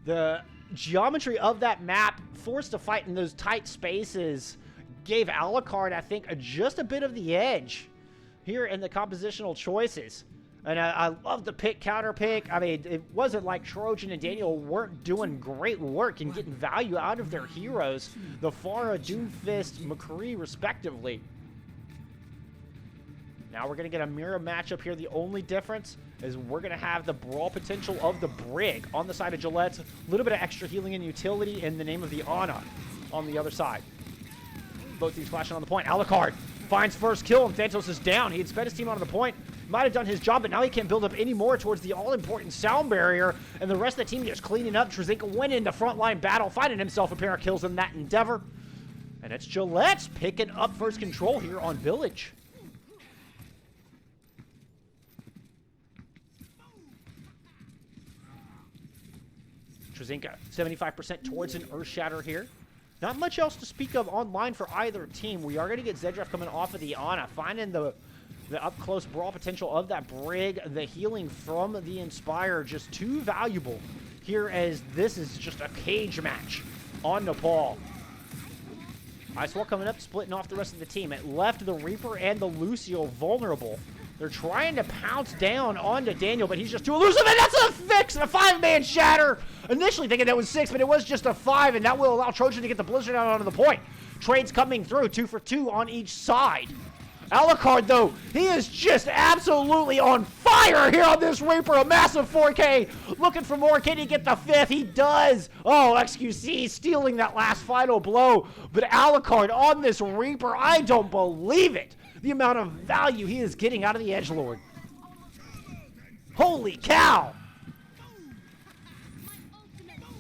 The geometry of that map, forced to fight in those tight spaces, gave Alucard, I think, just a bit of the edge here in the compositional choices. And I love the pick, counter pick. I mean, it wasn't like Trojan and Daniel weren't doing great work and getting value out of their heroes. The Pharah, Doomfist, McCree, respectively. Now we're going to get a mirror matchup here. The only difference is we're going to have the brawl potential of the Brig on the side of Gillettes. A little bit of extra healing and utility in the name of the Ana on the other side. Both teams flashing on the point. Alucard finds first kill, and Thantos is down. He had sped his team onto the point. Might have done his job, but now he can't build up any more towards the all-important sound barrier, and the rest of the team just cleaning up. Trzinka went into frontline battle, finding himself a pair of kills in that endeavor. And it's Gillettes picking up first control here on Village. Trzinka, 75% towards an Earthshatter here. Not much else to speak of online for either team. We are going to get Zedref coming off of the Ana, finding the up-close brawl potential of that Brig, the healing from the Inspire, just too valuable here, as this is just a cage match on Nepal. Icewall coming up, splitting off the rest of the team. It left the Reaper and the Lucio vulnerable. They're trying to pounce down onto Daniel, but he's just too elusive, and that's a fix and a 5-man shatter. Initially thinking that was 6, but it was just a 5, and that will allow Trojan to get the Blizzard out onto the point. Trades coming through, 2 for 2 on each side. Alucard, though, he is just absolutely on fire here on this Reaper. A massive 4K. Looking for more. Can he get the 5th? He does. Oh, XQC stealing that last final blow. But Alucard on this Reaper, I don't believe it. The amount of value he is getting out of the Edgelord. Holy cow.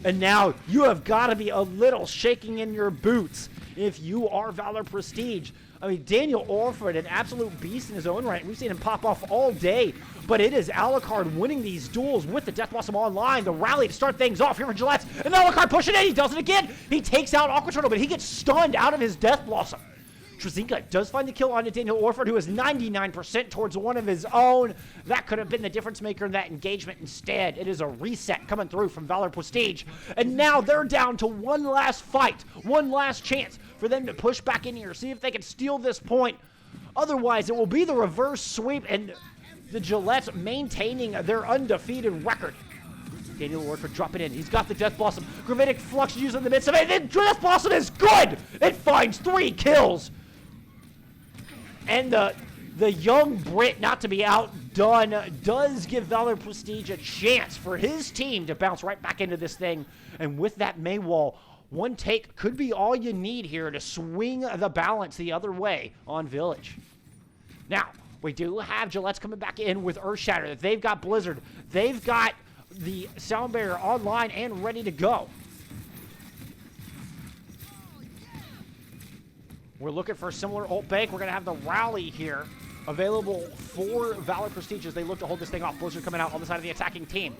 And now you have got to be a little shaking in your boots if you are Valor Prestige. I mean, Daniel Orford, an absolute beast in his own right. We've seen him pop off all day, but it is Alucard winning these duels with the Death Blossom online. The rally to start things off here for Gillettes, and Alucard pushing in. He does it again. He takes out Aqua Turtle, but he gets stunned out of his Death Blossom. Trzinka does find the kill on Daniel Orford, who is 99% towards one of his own. That could have been the difference maker in that engagement. Instead, it is a reset coming through from Valor Prestige. And now they're down to one last fight, one last chance for them to push back in here, see if they can steal this point. Otherwise, it will be the reverse sweep and the Gillettes maintaining their undefeated record. Daniel Orford dropping in. He's got the Death Blossom. Gravitic Flux used in the midst of it. And then Death Blossom is good! It finds 3 kills. And the young Brit, not to be outdone, does give Valor Prestige a chance for his team to bounce right back into this thing. And with that Maywall, one take could be all you need here to swing the balance the other way on Village. Now, we do have Gillettes coming back in with Earthshatter. They've got Blizzard. They've got the Sound Barrier online and ready to go. We're looking for a similar ult bank. We're going to have the rally here available for Valor Prestige as they look to hold this thing off. Blizzard coming out on the side of the attacking team.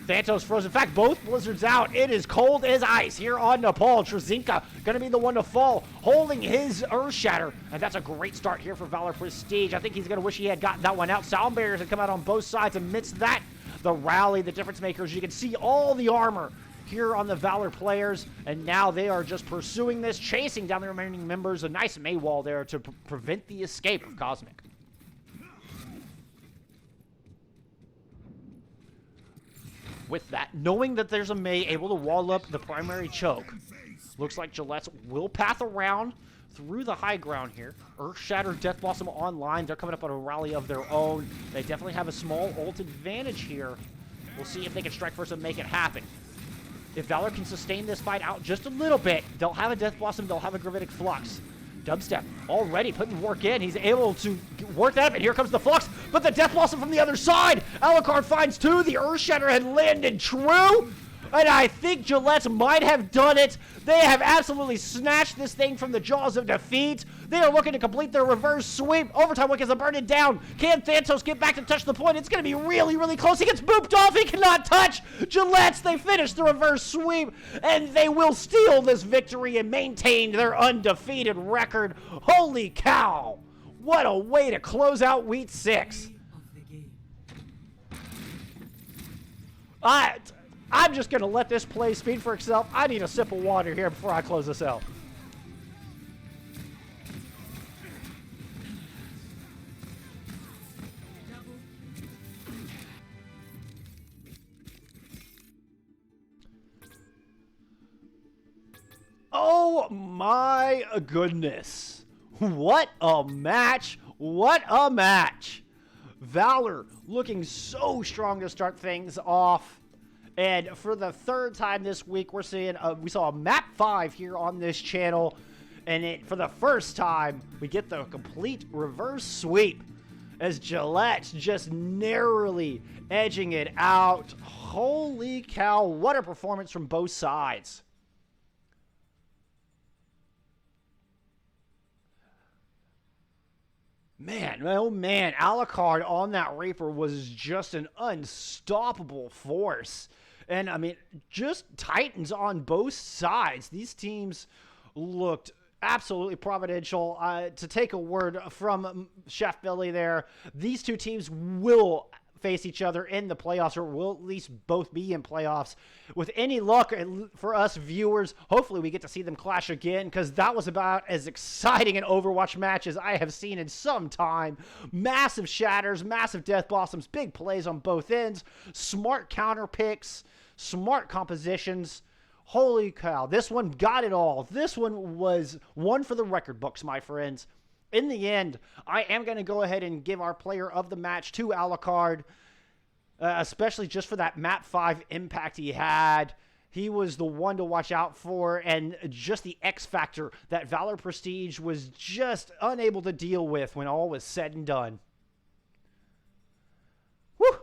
Thantos frozen. In fact, both Blizzards out. It is cold as ice here on Nepal. Trzinka going to be the one to fall, holding his Earthshatter. And that's a great start here for Valor Prestige. I think he's going to wish he had gotten that one out. Sound barriers have come out on both sides. Amidst that, the rally, the difference makers. You can see all the armor here on the Valor players, and now they are just pursuing this, chasing down the remaining members. A nice May wall there to prevent the escape of Cosmic. With that, knowing that there's a May able to wall up the primary choke, looks like Gillettes will path around through the high ground here. Earthshatter, Death Blossom online. They're coming up on a rally of their own. They definitely have a small ult advantage here. We'll see if they can strike first and make it happen. If Valor can sustain this fight out just a little bit, they'll have a Death Blossom, they'll have a Gravitic Flux. Dubstep already putting work in. He's able to work that up, and here comes the Flux, but the Death Blossom from the other side. Alucard finds two. The Earthshatter had landed true, and I think Gillettes might have done it. They have absolutely snatched this thing from the jaws of defeat. They are looking to complete their reverse sweep. Overtime Wick is burn it down. Can Thantos get back to touch the point? It's going to be really, really close. He gets booped off. He cannot touch. Gillettes, they finish the reverse sweep, and they will steal this victory and maintain their undefeated record. Holy cow. What a way to close out Week 6. Of the game. I'm just going to let this play speak for itself. I need a sip of water here before I close this out. Oh my goodness. What a match. What a match. Valor looking so strong to start things off. And for the third time this week, we saw a map 5 here on this channel. And for the first time, we get the complete reverse sweep as Gillettes just narrowly edging it out. Holy cow, what a performance from both sides. Man, oh man, Alucard on that Reaper was just an unstoppable force. And, I mean, just Titans on both sides. These teams looked absolutely providential. To take a word from Chef Billy there, these two teams will face each other in the playoffs, or will at least both be in playoffs. With any luck for us viewers, hopefully we get to see them clash again, because that was about as exciting an Overwatch match as I have seen in some time. Massive shatters, massive Death Blossoms, big plays on both ends, smart counter picks, smart compositions. Holy cow, this one got it all. This one was one for the record books, my friends. In the end, I am going to go ahead and give our player of the match to Alucard, especially just for that map 5 impact he had. He was the one to watch out for, and just the X factor that Valor Prestige was just unable to deal with when all was said and done. Whew!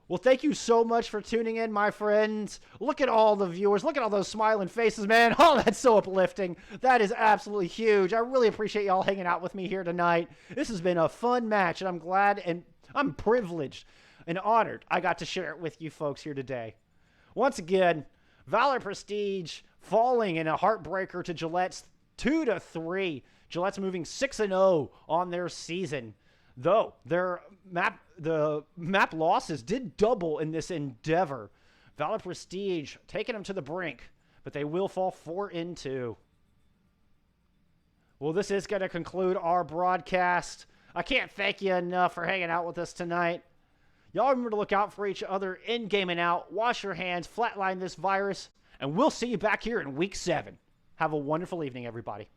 Well, thank you so much for tuning in, my friends. Look at all the viewers. Look at all those smiling faces, man. Oh, that's so uplifting. That is absolutely huge. I really appreciate y'all hanging out with me here tonight. This has been a fun match, and I'm glad and I'm privileged and honored I got to share it with you folks here today. Once again, Valor Prestige falling in a heartbreaker to Gillettes 2-3. Gillettes moving 6-0 on their season. Though the map losses did double in this endeavor. Valor Prestige taking them to the brink, but they will fall 4-2. Well, this is going to conclude our broadcast. I can't thank you enough for hanging out with us tonight. Y'all remember to look out for each other in-game and out. Wash your hands, flatline this virus, and we'll see you back here in Week 7. Have a wonderful evening, everybody.